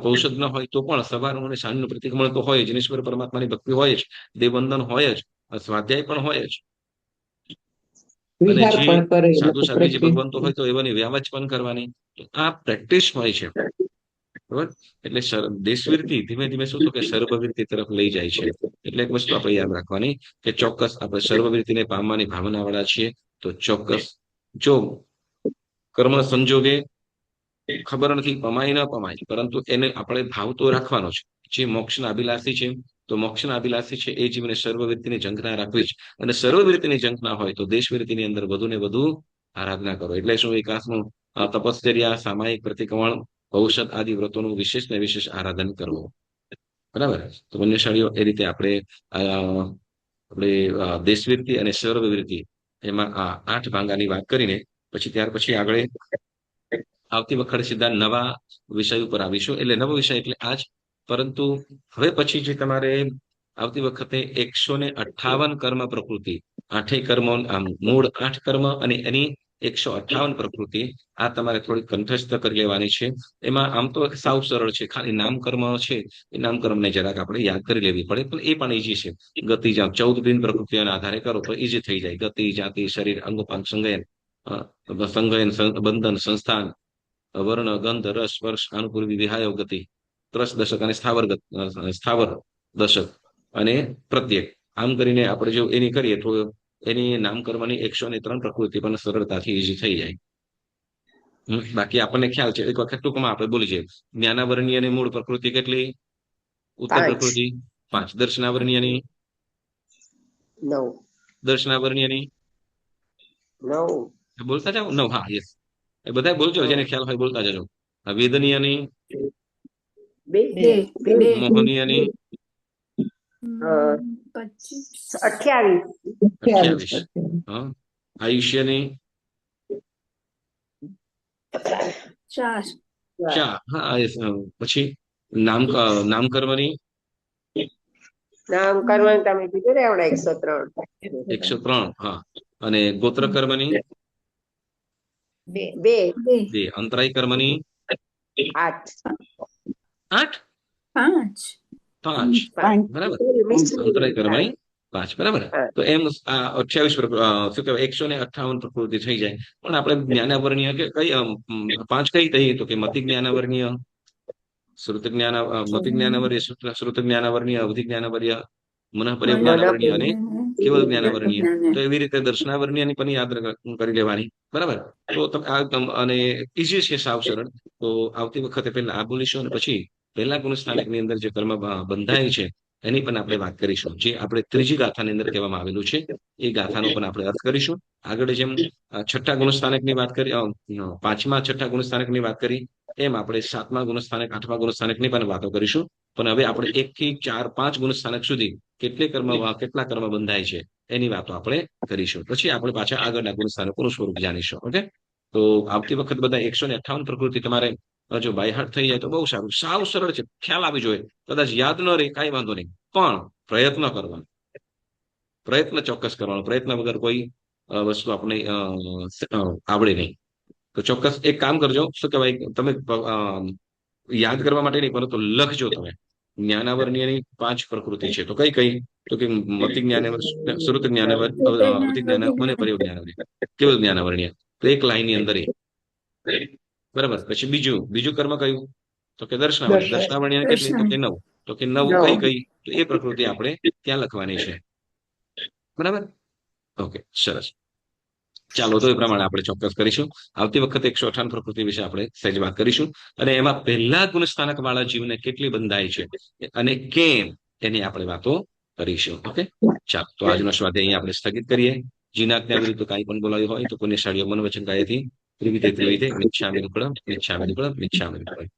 પૌષધ ન હોય તો પણ સવારનું અને સાંજનું પ્રતિક્રમણ તો હોય જ, ઈશ્વર પરમાત્માની ભક્તિ હોય જ, દેવવંદન હોય જ, સ્વાધ્યાય પણ હોય જ. અને વિહાર જે પણ કરે એ લોકો સાધુજી practice. ભગવાન તો હોય તો એવાની વ્યાવચ પણ કરવાની. તો આ પ્રેક્ટિસ હોય છે. બરાબર. એટલે દેશવીરથી ધીમે ધીમે શું થયું કે સર્વવીરતી તરફ લઈ જાય છે. એટલે એક વસ્તુ આપણે યાદ રાખવાની કે ચોક્કસ આપણે સર્વવીરતીને પામવાની ભાવના વાળા છીએ, તો ચોક્કસ જો કર્મ સંજોગે ખબર નથી પમાય ન પમાય, પરંતુ એને આપણે ભાવ તો રાખવાનો છે. જે મોક્ષના અભિલાષી છે, તો મોક્ષના અભિલાષી છે એ જીવને સર્વવીરતીની ઝંખના રાખવી જ. અને સર્વવીરતીની ઝંખના હોય તો દેશવીરતીની અંદર વધુ ને વધુ આરાધના કરો. એટલે શું, એકાસનું તપશ્ચર્યા, સામાયિક પ્રતિક્રમણ, ઔષધ આદિ વ્રતોનું વિશેષ ને વિશેષ આરાધન કરવું. બરાબર. તો પુણ્યશાળીઓ એ રીતે આપણે દેશવીરતી અને સર્વવીરતી એમાં આ 8 ભાંગાની વાત કરીને પછી ત્યાર પછી આગળ આવતી વખતે સીધા નવા વિષય ઉપર આવીશું. એટલે નવો વિષય એટલે આજ, પરંતુ હવે પછી જે તમારે આવતી વખતે 158 કર્મ પ્રકૃતિ, 8 કર્મો, મૂળ 8 કર્મ અને એની 158 પ્રકૃતિ, આ તમારે થોડી કંઠસ્થ કરી લેવાની છે. એમાં આમ તો સાવ સરળ છે, ખાલી નામકર્મ છે એ નામકર્મને જરાક આપણે યાદ કરી લેવી પડે, પણ એ પણ ઈઝી છે. ગતિ 14 ભિન્ન પ્રકૃતિઓના આધારે કરો તો ઈઝી થઈ જાય. ગતિ, જાતિ, શરીર, અંગોપાંગ, સંગયન, બંધન, સંસ્થાન, વર્ણ, ગંધ, રસ, સ્પર્શ, અનુપૂર્વી, વિહાયો, ગતિ, ત્રસ દશક અને સ્થાવર દશક અને પ્રત્યેક. આમ કરીને આપણે જો એની કરીએ તો એની નામકર્મની 103 પ્રકૃતિ પણ સરળતાથી ઈઝી થઈ જાય. બાકી આપણને ખ્યાલ છે, એક વખત ટૂંકમાં આપણે બોલી છે. જ્ઞાનાવરણીયની મૂળ પ્રકૃતિ કેટલી? ઉત્તર 5. પ્રકૃતિ 5. દર્શનાવરણીયની 9. દર્શનાવરણીયની 9. બોલતા જાઓ. 9. હા, યસ. એ બધા બોલજો, જેને ખ્યાલ હોય બોલતા જજો. વેદનીયની, 2. બે. મોહનીયની 28. 28. હા. આયુષ્યની 4 4. હા, yes. પછી નામકર્મની નામકરણ તમે કીધું ને હમણાં 103. 103. હા. અને ગોત્રકર્મની 2. 2. અંતરાય કર્મની 8. 8. 5 5. બરાબર. અંતરાય કર્મની 5. બરાબર. તો એમ આ 28 શું કહેવાય 158 પ્રકૃતિ થઈ જાય. પણ આપણે જ્ઞાનાવરણીય કે કઈ 5 કઈ કહીએ તો કે મતિ જ્ઞાનાવરણીય, શ્રુત જ્ઞાનાવર્ય, શ્રુત જ્ઞાનાવરણીય, અવધિ જ્ઞાનાવર્ય, મનઃપર્ય જ્ઞાનાવરણીય અને કેવલ જ્ઞાનાવરણીય. તો એવી રીતે દર્શનાવરણીયની પણ યાદ કરી લેવાની. બરાબર. તો અને ઈઝી છે, સાવ સરળ. તો આવતી વખતે પહેલા આ બોલીશું અને પછી પહેલા ગુણસ્થાનકની અંદર જે કર્મ બંધાય છે એની પણ આપણે વાત કરીશું. જે આપણે ત્રીજી ગાથાની અંદર કહેવામાં આવેલું છે એ ગાથાનો પણ આપણે અર્થ કરીશું. આગળ જેમ 6ઠ્ઠા ગુણસ્થાનકની વાત કરી, 5મા 6ઠ્ઠા ગુણસ્થાનકની વાત કરી, એમ આપણે 7મા ગુણસ્થાનક, 8મા ગુણસ્થાનકની પણ વાતો કરીશું. પણ હવે આપણે 1 થી 4, 5 ગુણસ્થાનક સુધી કેટલા કર્મ બંધાય છે એની વાતો આપણે કરીશું. પછી આપણે પાછા આગળના ગુણસ્થાનકોનું સ્વરૂપ જાણીશું. ઓકે. તો આવતી વખત બધા 158 પ્રકૃતિ તમારે જો બાયહાર્ટ થઈ જાય તો બહુ સારું. સાવ સરળ છે, ખ્યાલ આવી જોઈએ. કદાચ યાદ ન રહે કાંઈ વાંધો નહીં, પણ પ્રયત્ન કરવાનો, પ્રયત્ન ચોક્કસ કરવાનો. પ્રયત્ન વગર કોઈ વસ્તુ આપણે આવડે નહીં. તો ચોક્કસ એક કામ કરજો, શું કહેવાય, તમે યાદ કરવા માટે નહીં પરંતુ લખજો. તમે જ્ઞાનાવરણીયની 5 પ્રકૃતિ છે તો કઈ કઈ, તો કે મતિ જ્ઞાનાવર, શ્રુત જ્ઞાનાવર, અવધિ જ્ઞાનાવર અને પર્ય જ્ઞાનાવર, કેવલ જ્ઞાનાવરણીય. તો એક લાઈનની અંદર બરાબર. પછી બીજું કર્મ કયું, તો કે દર્શનાવરણીય. દર્શનાવરણીય કેટલી, તો કે 9. તો કે 9 કઈ તો એ પ્રકૃતિ આપણે ત્યાં લખવાની છે. બરાબર. ઓકે, સરસ. ચાલો, તો એ પ્રમાણે આપણે ચોક્કસ કરીશું. આવતી વખતે 158 પ્રકૃતિ વિશે આપણે સહેજ વાત કરીશું. અને એમાં પહેલા ગુણસ્થાનક વાળા જીવને કેટલી બંધાય છે અને કેમ, એની આપણે વાતો કરીશું. ઓકે, ચાલો તો આજનો સ્વાધ્યાય અહીંયા આપણે સ્થગિત કરીએ. જીનાજ્ઞા વિરુદ્ધ કાંઈ પણ બોલાયું હોય તો કોઈને શાળીઓ મન વચન કાયથી ત્રિવિધે મિચ્છામિ દુક્કડમ મિચ્છામિ દુક્કડમ મિચ્છામિ દુક્કડમ.